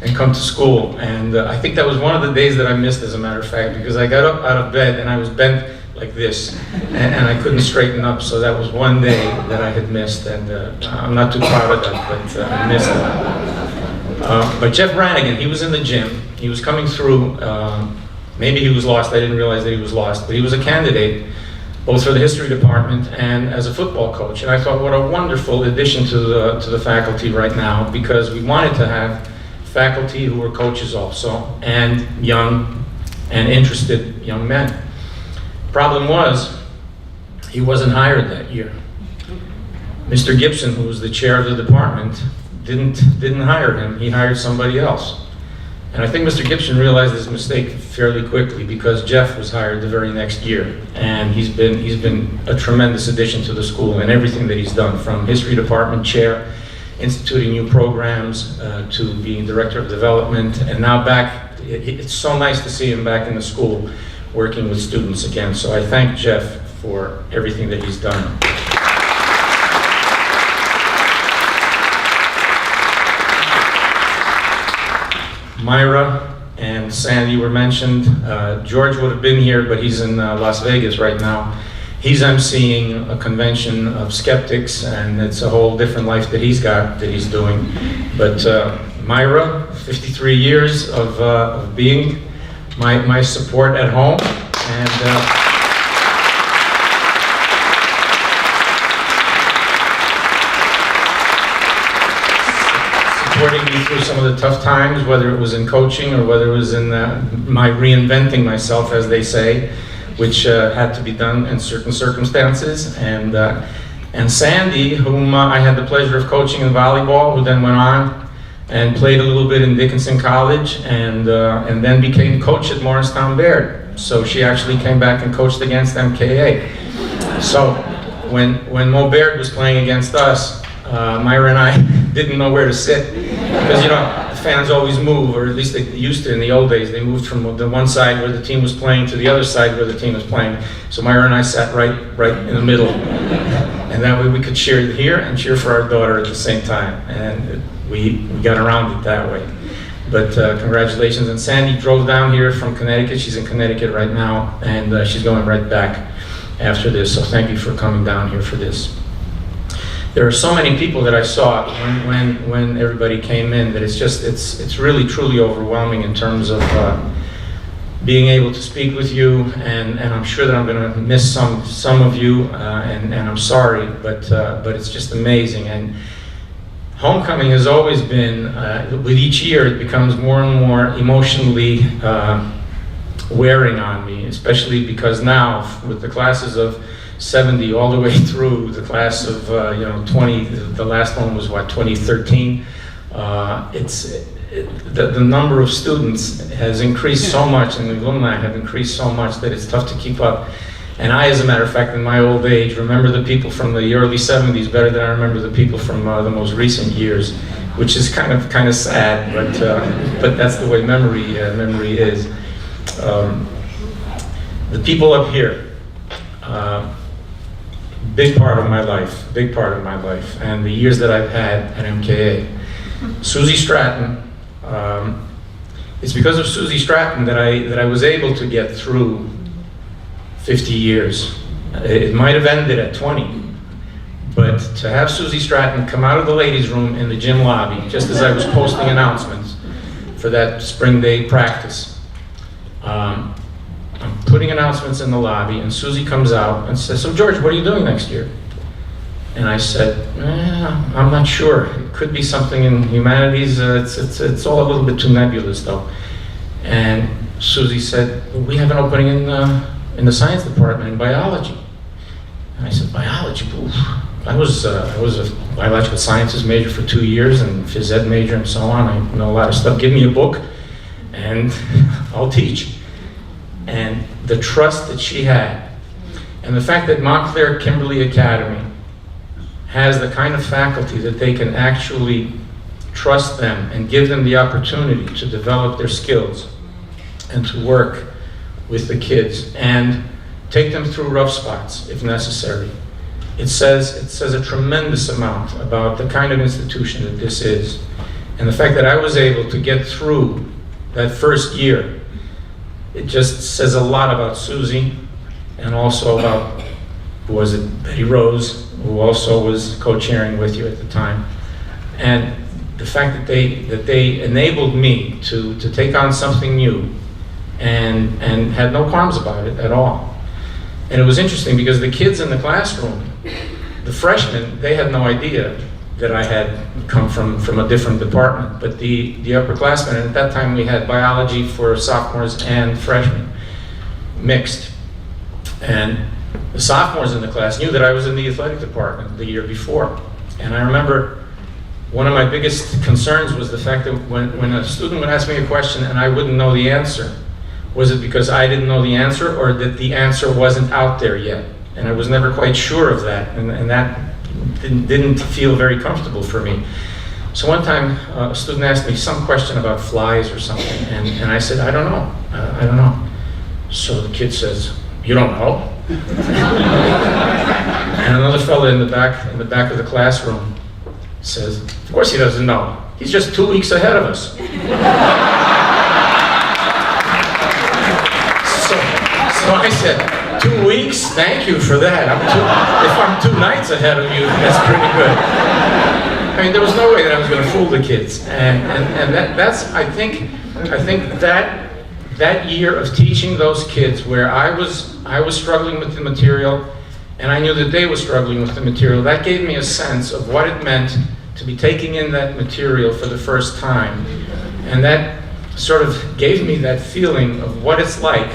and come to school? And I think that was one of the days that I missed, as a matter of fact, because I got up out of bed and I was bent like this, and I couldn't straighten up. So that was one day that I had missed, and I'm not too proud of that, but I missed it. But Jeff Brannigan, he was in the gym. He was coming through. Maybe he was lost. I didn't realize that he was lost, but he was a candidate both for the history department and as a football coach. And I thought, what a wonderful addition to the faculty right now, because we wanted to have faculty who were coaches also, and young and interested young men. Problem was, he wasn't hired that year. Mr. Gibson, who was the chair of the department, didn't hire him. He hired somebody else. And I think Mr. Gibson realized his mistake fairly quickly, because Jeff was hired the very next year, and he's been a tremendous addition to the school and everything that he's done, from history department chair, instituting new programs, to being director of development, and now back. It's so nice to see him back in the school working with students again. So I thank Jeff for everything that he's done. Myra and Sandy were mentioned. George would have been here, but he's in Las Vegas right now. He's emceeing a convention of skeptics, and it's a whole different life that he's got, that he's doing. But Myra, 53 years of being my support at home, and supporting me through some of the tough times, whether it was in coaching or whether it was in my reinventing myself, as they say, which had to be done in certain circumstances. And Sandy, whom I had the pleasure of coaching in volleyball, who then went on and played a little bit in Dickinson College, and then became coach at Morristown Baird. So she actually came back and coached against MKA. So when Mo Baird was playing against us, Myra and I didn't know where to sit, because the fans always move, or at least they used to in the old days. They moved from the one side where the team was playing to the other side where the team was playing. So Myra and I sat right in the middle, and that way we could cheer here and cheer for our daughter at the same time, and we got around it that way. But congratulations. And Sandy drove down here from Connecticut. She's in Connecticut right now, and she's going right back after this. So thank you for coming down here for this. There are so many people that I saw when everybody came in that it's really truly overwhelming in terms of being able to speak with you, and I'm sure that I'm going to miss some of you, and I'm sorry, but it's just amazing. And homecoming has always been, with each year, it becomes more and more emotionally wearing on me, especially because now with the classes of 70 all the way through the class of 20, the last one was what, 2013. The number of students has increased so much, and the alumni have increased so much that it's tough to keep up. And I, as a matter of fact, in my old age, remember the people from the early 70s better than I remember the people from the most recent years, which is kind of sad, but that's the way memory is. The people up here. Big part of my life, and the years that I've had at MKA. Susie Stratton, it's because of Susie Stratton that I was able to get through 50 years. It might have ended at 20, but to have Susie Stratton come out of the ladies' room in the gym lobby, just as I was posting announcements for that spring day practice, I'm putting announcements in the lobby, and Susie comes out and says, "So George, what are you doing next year?" And I said, "I'm not sure. It could be something in humanities. It's all a little bit too nebulous, though." And Susie said, "Well, we have an opening in the science department in biology." And I said, "Biology? Oof." I was a biological sciences major for 2 years and phys ed major and so on. I know a lot of stuff. Give me a book, and I'll teach. And the trust that she had, and the fact that Montclair Kimberly Academy has the kind of faculty that they can actually trust them and give them the opportunity to develop their skills and to work with the kids and take them through rough spots if necessary. It says a tremendous amount about the kind of institution that this is. And the fact that I was able to get through that first year, it just says a lot about Susie, and also about, was it Betty Rose, who also was co-chairing with you at the time. And the fact that they enabled me to take on something new and had no qualms about it at all. And it was interesting because the kids in the classroom, the freshmen, they had no idea that I had come from a different department, but the upperclassmen, and at that time we had biology for sophomores and freshmen, mixed. And the sophomores in the class knew that I was in the athletic department the year before. And I remember one of my biggest concerns was the fact that when a student would ask me a question and I wouldn't know the answer, was it because I didn't know the answer, or that the answer wasn't out there yet? And I was never quite sure of that, and that didn't feel very comfortable for me. So one time, a student asked me some question about flies or something, and I said, I don't know. So the kid says, "You don't know?" And another fellow in the back of the classroom says, of course he doesn't know. He's just 2 weeks ahead of us. So I said, 2 weeks? Thank you for that. If I'm 2 nights ahead of you, that's pretty good. I mean, there was no way that I was going to fool the kids. And that's, I think that year of teaching those kids where I was struggling with the material, and I knew that they were struggling with the material, that gave me a sense of what it meant to be taking in that material for the first time. And that sort of gave me that feeling of what it's like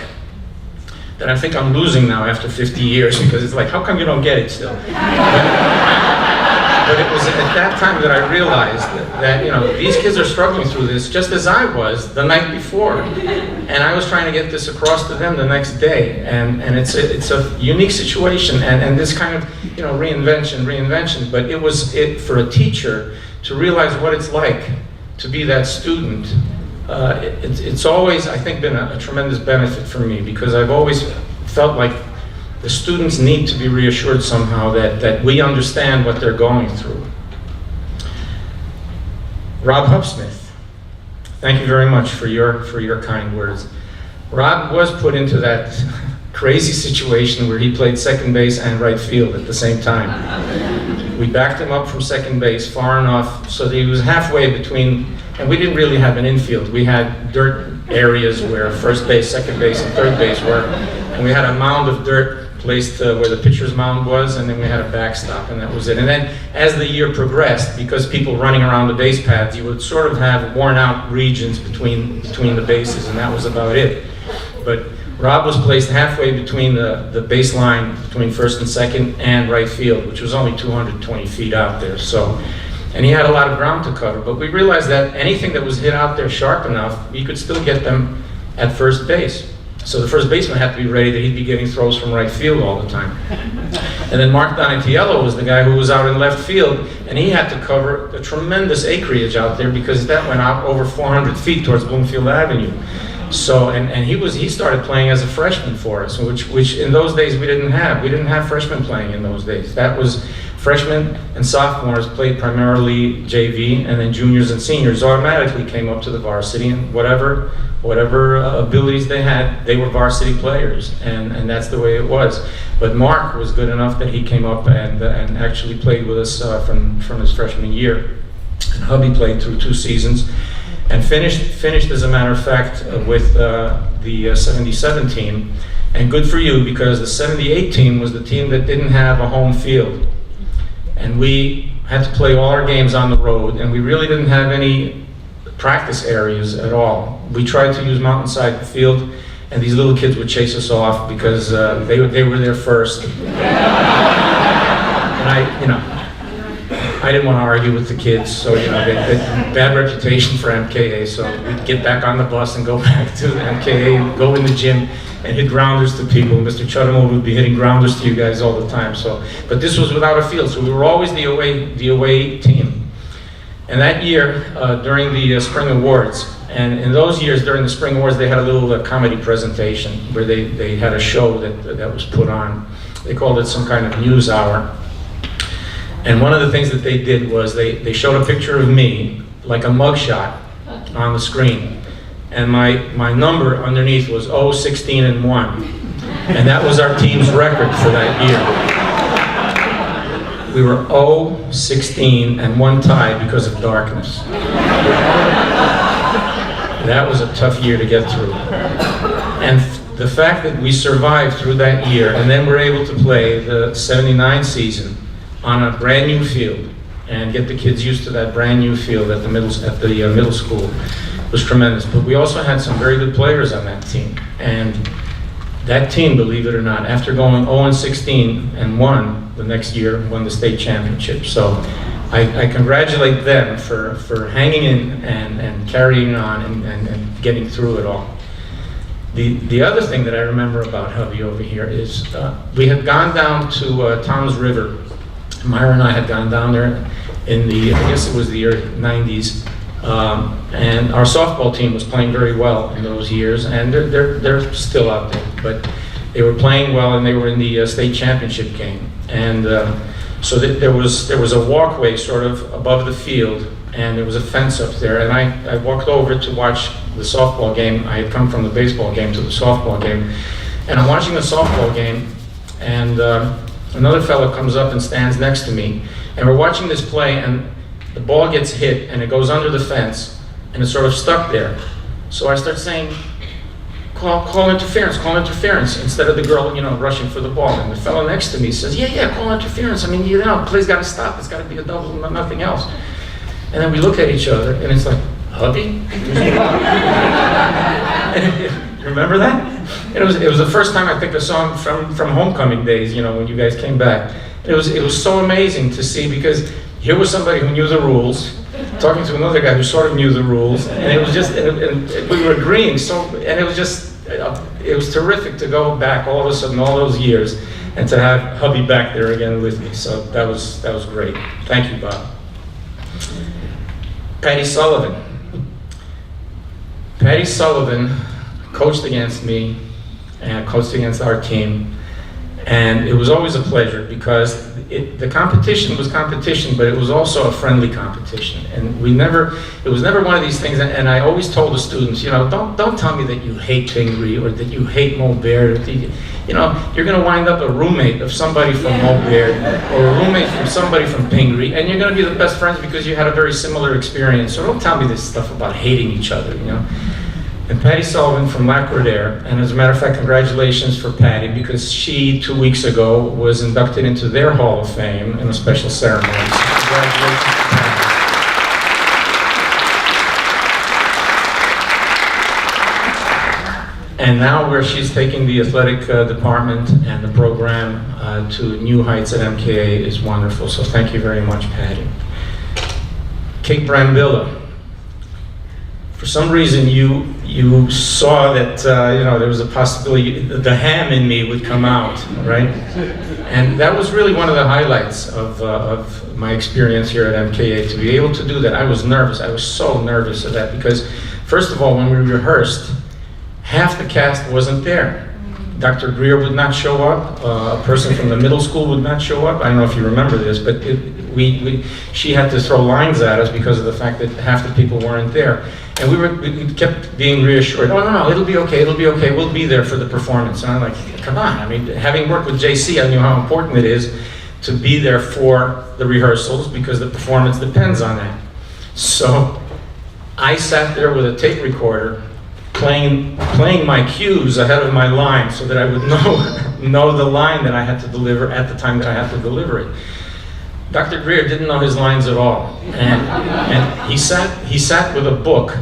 that I think I'm losing now after 50 years, because it's like, how come you don't get it still? But it was at that time that I realized that, you know, these kids are struggling through this just as I was the night before. And I was trying to get this across to them the next day. And it's a unique situation, and this kind of, you know, reinvention. But it was for a teacher to realize what it's like to be that student. It's always, I think, been a tremendous benefit for me, because I've always felt like the students need to be reassured somehow that we understand what they're going through. Rob Hupsmith, thank you very much for your kind words. Rob was put into that crazy situation where he played second base and right field at the same time. We backed him up from second base far enough so that he was halfway between, and we didn't really have an infield. We had dirt areas where first base, second base, and third base were, and we had a mound of dirt placed where the pitcher's mound was, and then we had a backstop, and that was it. And then as the year progressed, because people running around the base paths, you would sort of have worn out regions between the bases, and that was about it. But Rob was placed halfway between the baseline between first and second and right field, which was only 220 feet out there. So, and he had a lot of ground to cover, but we realized that anything that was hit out there sharp enough, we could still get them at first base. So the first baseman had to be ready that he'd be getting throws from right field all the time. And then Mark Donatiello was the guy who was out in left field, and he had to cover a tremendous acreage out there because that went out over 400 feet towards Bloomfield Avenue. So, and he started playing as a freshman for us, which in those days we didn't have. We didn't have freshmen playing in those days. That was freshmen and sophomores played primarily JV, and then juniors and seniors automatically came up to the varsity, and whatever abilities they had, they were varsity players, and that's the way it was. But Mark was good enough that he came up and actually played with us from his freshman year. And Hubby played through 2 seasons and finished as a matter of fact with the 77 team. And good for you, because the 78 team was the team that didn't have a home field. And we had to play all our games on the road, and we really didn't have any practice areas at all. We tried to use mountainside field, and these little kids would chase us off because they were there first. And I didn't want to argue with the kids, so they had bad reputation for MKA, so we'd get back on the bus and go back to MKA, go in the gym, and hit grounders to people. Mr. Chudamo would be hitting grounders to you guys all the time. So, but this was without a field, so we were always the away team. And that year, during the Spring Awards, and in those years during the Spring Awards, they had a little comedy presentation where they had a show that was put on. They called it some kind of news hour. And one of the things that they did was they showed a picture of me, like a mugshot, on the screen. And my number underneath was 0-16-1. And that was our team's record for that year. We were 0-16-1 tie because of darkness. That was a tough year to get through. And the fact that we survived through that year and then were able to play the 79 season on a brand new field and get the kids used to that brand new field at the middle school was tremendous. But we also had some very good players on that team. And that team, believe it or not, after going 0-16-1 the next year, won the state championship. So I congratulate them for hanging in and carrying on and getting through it all. The other thing that I remember about Hubby over here is we had gone down to Tom's River. Myra and I had gone down there in I guess it was the year 90s, and our softball team was playing very well in those years, and they're still out there. But They were playing well, and they were in the state championship game. And so there was a walkway sort of above the field, and there was a fence up there. And I walked over to watch the softball game. I had come from the baseball game to the softball game. And I'm watching the softball game, and another fellow comes up and stands next to me. And we're watching this play, and the ball gets hit, and it goes under the fence, and it's sort of stuck there. So I start saying, call interference, instead of the girl, rushing for the ball. And the fellow next to me says, yeah, call interference. I mean, the play's got to stop. It's got to be a double, nothing else. And then we look at each other, and it's like, hubby? You remember that? And it was the first time I think I saw him from homecoming days, when you guys came back. It was so amazing to see, because here was somebody who knew the rules, talking to another guy who sort of knew the rules, and it was just, and we were agreeing, and it was just, it was terrific to go back all of a sudden, all those years, and to have hubby back there again with me. So that was great. Thank you, Bob. Patty Sullivan. Patty Sullivan coached against me and coached against our team, and it was always a pleasure, because the competition was competition, but it was also a friendly competition. And it was never one of these things, and I always told the students, don't tell me that you hate Pingree or that you hate Maubert. You're going to wind up a roommate of somebody from Maubert or a roommate from somebody from Pingree, and you're going to be the best friends because you had a very similar experience. So don't tell me this stuff about hating each other, And Patty Sullivan from Lac-Radaire, and as a matter of fact, congratulations for Patty, because she, 2 weeks ago, was inducted into their Hall of Fame in a special ceremony. So congratulations to Patty. And now where she's taking the athletic department and the program to new heights at MKA is wonderful. So thank you very much, Patty. Kate Brambilla. For some reason, you saw that there was a possibility the ham in me would come out, right? And that was really one of the highlights of my experience here at MKA, to be able to do that. I was nervous. I was so nervous of that, because first of all, when we rehearsed, half the cast wasn't there. Dr. Greer would not show up. A person from the middle school would not show up. I don't know if you remember this, but she had to throw lines at us because of the fact that half the people weren't there. And we kept being reassured, no, it'll be okay, we'll be there for the performance. And I'm like, come on, I mean, having worked with JC, I knew how important it is to be there for the rehearsals, because the performance depends on that. So I sat there with a tape recorder, playing my cues ahead of my line, so that I would know the line that I had to deliver at the time that I had to deliver it. Dr. Greer didn't know his lines at all, and he sat with a book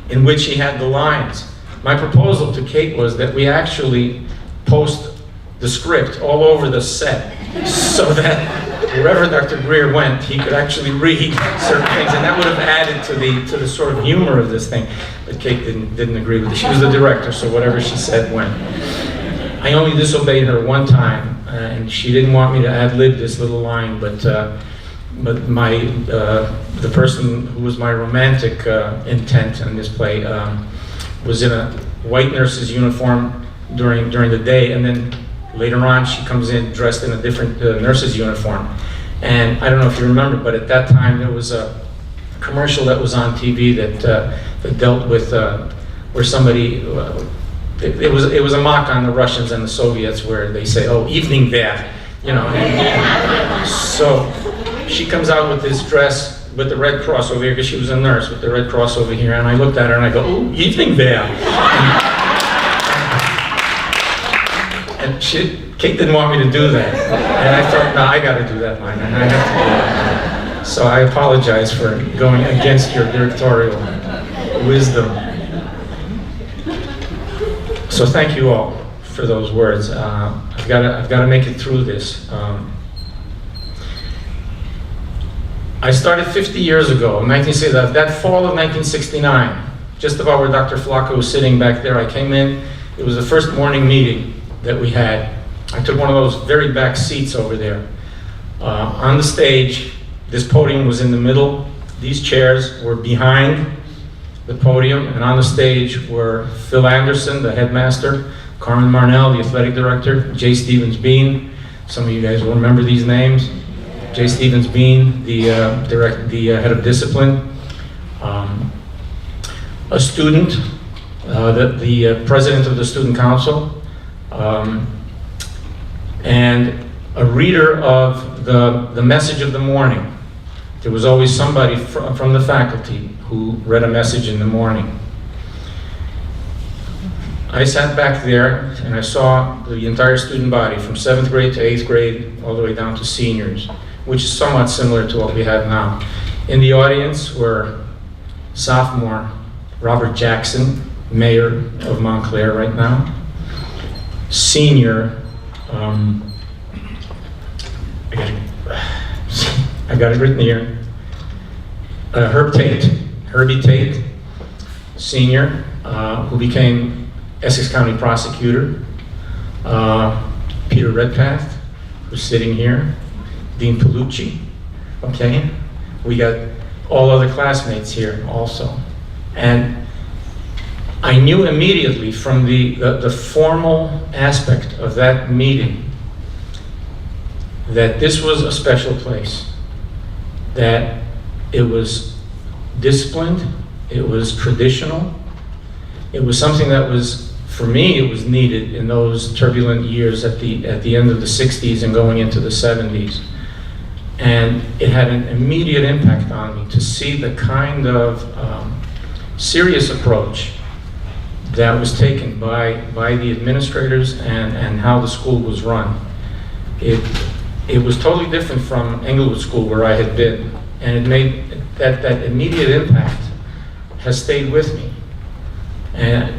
in which he had the lines. My proposal to Kate was that we actually post the script all over the set, so that wherever Dr. Greer went, he could actually read certain things, and that would have added to the sort of humor of this thing. But Kate didn't agree with it. She was the director, so whatever she said went. I only disobeyed her one time, and she didn't want me to ad-lib this little line, but the person who was my romantic intent in this play was in a white nurse's uniform during the day, and then later on she comes in dressed in a different nurse's uniform. And I don't know if you remember, but at that time there was a commercial that was on TV that dealt with where somebody. It was a mock on the Russians and the Soviets, where they say, "Oh, evening there," And so she comes out with this dress with the Red Cross over here, because she was a nurse, with the Red Cross over here, and I looked at her and I go, "Oh, evening there." And Kate didn't want me to do that, and I thought, no, I got to do that line. I have to do that. So I apologize for going against your directorial wisdom. So thank you all for those words. I've got to make it through this. I started 50 years ago, in 1960, that fall of 1969, just about where Dr. Flacco was sitting back there. I came in. It was the first morning meeting that we had. I took one of those very back seats over there. On the stage, this podium was in the middle. These chairs were behind the podium, and on the stage were Phil Anderson, the headmaster, Carmen Marnell, the athletic director, Jay Stevens Bean, some of you guys will remember these names. Jay Stevens Bean, the head of discipline. A student, the president of the student council, and a reader of the message of the morning. There was always somebody from the faculty who read a message in the morning. I sat back there and I saw the entire student body from 7th grade to 8th grade, all the way down to seniors, which is somewhat similar to what we have now. In the audience were sophomore Robert Jackson, mayor of Montclair right now. Senior, I got it written here. Herbie Tate, senior, who became Essex County prosecutor. Peter Redpath, who's sitting here. Dean Palucci, okay? We got all other classmates here also. And I knew immediately from the formal aspect of that meeting that this was a special place, that it was disciplined, it was traditional, it was something that was, for me, it was needed in those turbulent years at the end of the 60s and going into the 70s. And it had an immediate impact on me to see the kind of serious approach that was taken by the administrators and how the school was run. It was totally different from Englewood School where I had been, and it made that immediate impact has stayed with me. And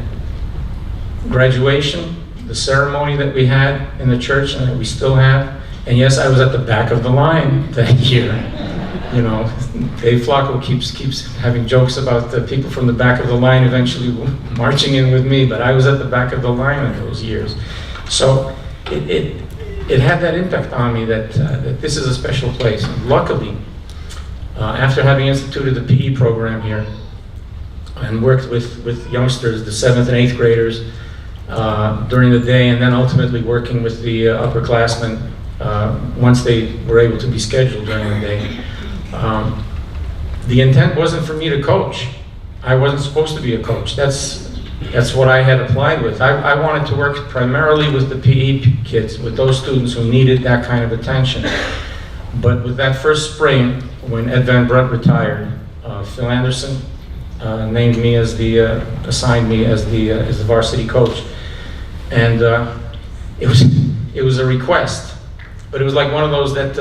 graduation, the ceremony that we had in the church and that we still have, and yes, I was at the back of the line that year. You know, Dave Flacco keeps having jokes about the people from the back of the line eventually marching in with me, but I was at the back of the line in those years. So it had that impact on me that this is a special place. And luckily, after having instituted the PE program here and worked with youngsters, the 7th and 8th graders during the day, and then ultimately working with the upperclassmen once they were able to be scheduled during the day. The intent wasn't for me to coach. I wasn't supposed to be a coach. That's what I had applied with. I wanted to work primarily with the PE kids, with those students who needed that kind of attention. But with that first spring, when Ed Van Brunt retired, Phil Anderson named me as assigned me as the varsity coach. And it was a request, but it was like one of those that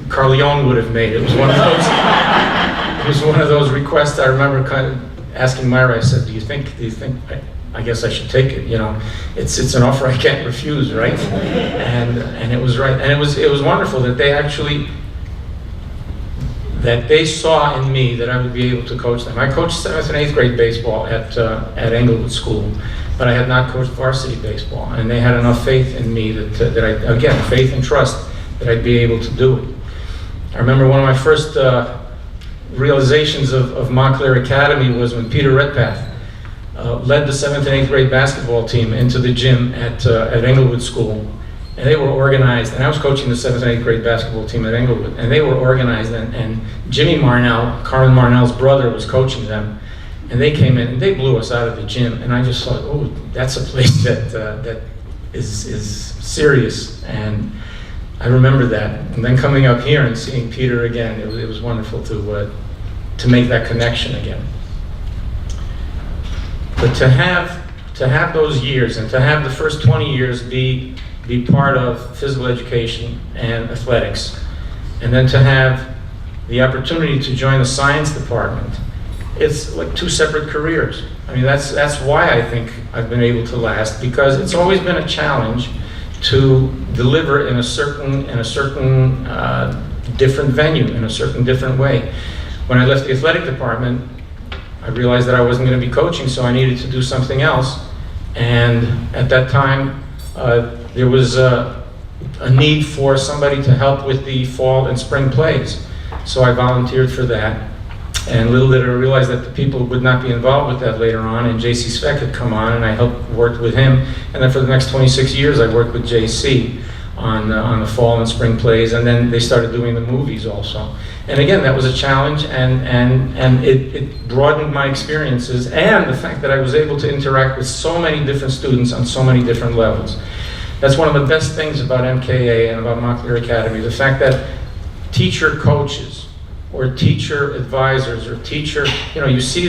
Carleone would have made. It was one of those. It was one of those requests. I remember kind of asking Myra. I said, "Do you think? I guess I should take it. You know, it's an offer I can't refuse, right?" And it was right. And it was wonderful that they saw in me that I would be able to coach them. I coached 7th and 8th grade baseball at Englewood School, but I had not coached varsity baseball, and they had enough faith in me that I, again, faith and trust that I'd be able to do it. I remember one of my first realizations of Montclair Academy was when Peter Redpath led the 7th and 8th grade basketball team into the gym at Englewood School. And they were organized, and I was coaching the 7th and 8th grade basketball team at Englewood, and they were organized, and Jimmy Marnell, Carmen Marnell's brother, was coaching them, and they came in, and they blew us out of the gym, and I just thought, oh, that's a place that is serious, and I remember that. And then coming up here and seeing Peter again, it was wonderful to make that connection again. But to have those years, and to have the first 20 years be part of physical education and athletics, and then to have the opportunity to join the science department, it's like two separate careers. I mean, that's why I think I've been able to last, because it's always been a challenge to deliver in a certain different venue, in a certain different way. When I left the athletic department, I realized that I wasn't going to be coaching, so I needed to do something else. And at that time, there was a need for somebody to help with the fall and spring plays. So I volunteered for that. And little did I realize that the people would not be involved with that later on, and J.C. Speck had come on, and I worked with him. And then for the next 26 years, I worked with J.C. on the fall and spring plays, and then they started doing the movies also. And again, that was a challenge, and it broadened my experiences, and the fact that I was able to interact with so many different students on so many different levels. That's one of the best things about MKA and about Montclair Academy, the fact that teacher coaches or teacher advisors or teacher, you see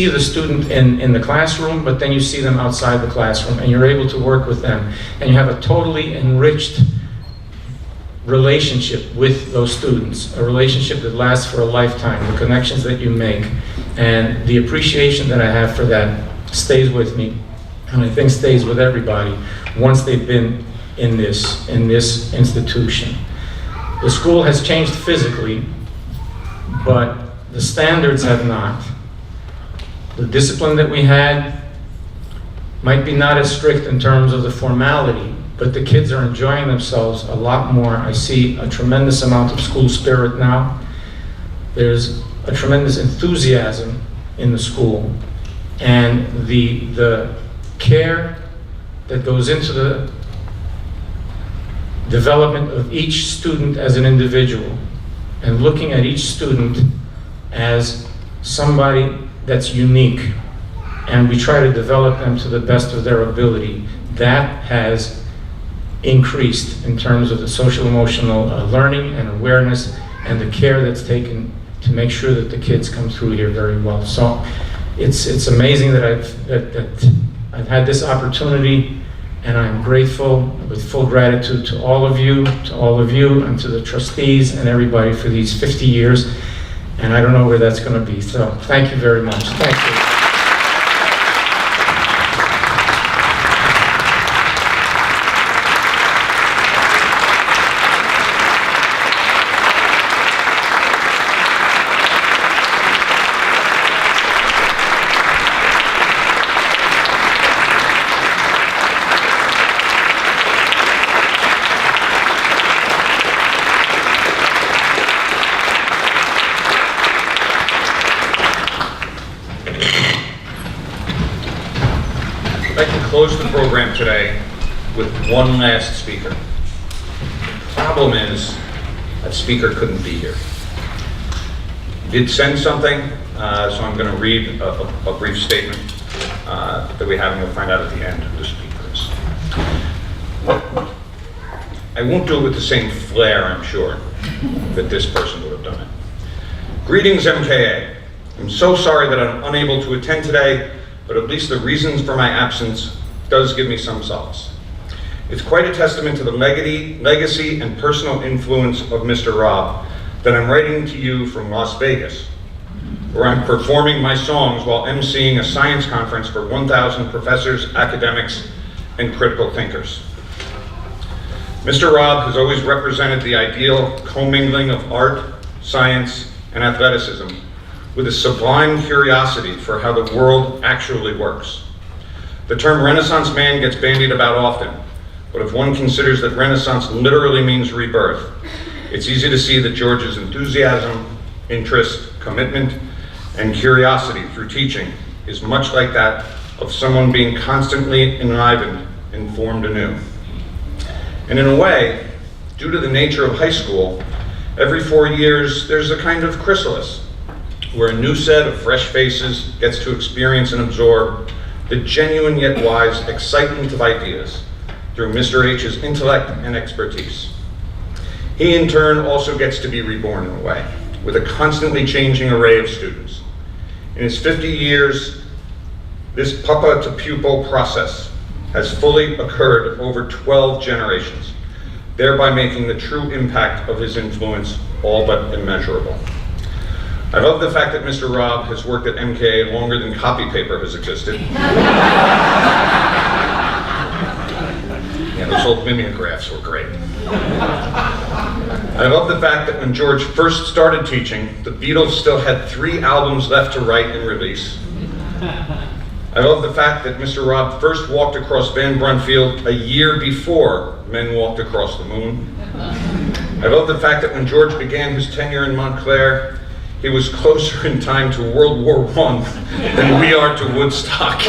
the student in the classroom, but then you see them outside the classroom, and you're able to work with them, and you have a totally enriched relationship with those students, a relationship that lasts for a lifetime, the connections that you make, and the appreciation that I have for that stays with me, and I think stays with everybody once they've been in this institution. The school has changed physically, but the standards have not. The discipline that we had might be not as strict in terms of the formality, but the kids are enjoying themselves a lot more. I see a tremendous amount of school spirit now. There's a tremendous enthusiasm in the school, and the care that goes into the development of each student as an individual, and looking at each student as somebody that's unique, and we try to develop them to the best of their ability. That has increased in terms of the social emotional learning and awareness and the care that's taken to make sure that the kids come through here very well. So it's amazing that I've had this opportunity, and I'm grateful with full gratitude to all of you, and to the trustees and everybody for these 50 years. And I don't know where that's going to be. So thank you very much. Thank you. I'd like to close the program today with one last speaker. The problem is that speaker couldn't be here. He did send something, so I'm going to read a brief statement that we have, and you'll find out at the end who the speaker is. I won't do it with the same flair, I'm sure, that this person would have done it. Greetings, MKA. I'm so sorry that I'm unable to attend today, but at least the reasons for my absence does give me some solace. It's quite a testament to the legacy and personal influence of Mr. Hrab that I'm writing to you from Las Vegas, where I'm performing my songs while emceeing a science conference for 1,000 professors, academics, and critical thinkers. Mr. Hrab has always represented the ideal commingling of art, science, and athleticism with a sublime curiosity for how the world actually works. The term Renaissance man gets bandied about often, but if one considers that Renaissance literally means rebirth, it's easy to see that George's enthusiasm, interest, commitment, and curiosity through teaching is much like that of someone being constantly enlivened and formed anew. And in a way, due to the nature of high school, every 4 years there's a kind of chrysalis, where a new set of fresh faces gets to experience and absorb the genuine yet wise excitement of ideas through Mr. H's intellect and expertise. He in turn also gets to be reborn in a way, with a constantly changing array of students. In his 50 years, this puppa to pupil process has fully occurred over 12 generations, thereby making the true impact of his influence all but immeasurable. I love the fact that Mr. Hrab has worked at MKA longer than copy paper has existed. Yeah, those old mimeographs were great. I love the fact that when George first started teaching, the Beatles still had 3 albums left to write and release. I love the fact that Mr. Hrab first walked across Van Brunt Field a year before men walked across the moon. I love the fact that when George began his tenure in Montclair, he was closer in time to World War I than we are to Woodstock.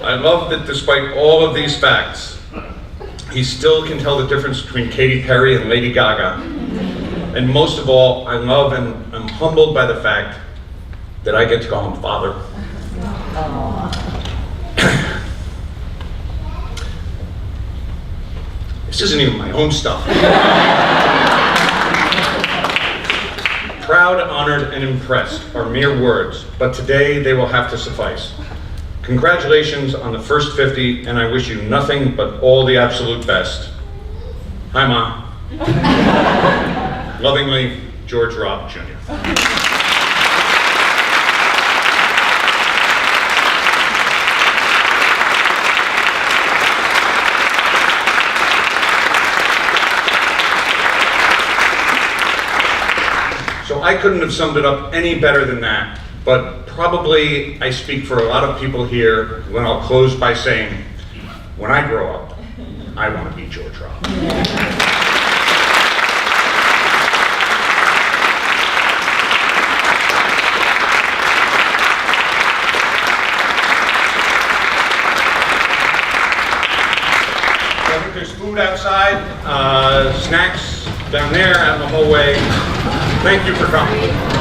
I love that despite all of these facts, he still can tell the difference between Katy Perry and Lady Gaga. And most of all, I love and I'm humbled by the fact that I get to call him Father. This isn't even my own stuff. Proud, honored, and impressed are mere words, but today they will have to suffice. Congratulations on the first 50, and I wish you nothing but all the absolute best. Hi, Mom. Lovingly, George Hrab, Jr. So I couldn't have summed it up any better than that, but probably I speak for a lot of people here when I'll close by saying, when I grow up, I want to be George Hrab. I think there's food outside, snacks down there out in the hallway. Thank you for coming.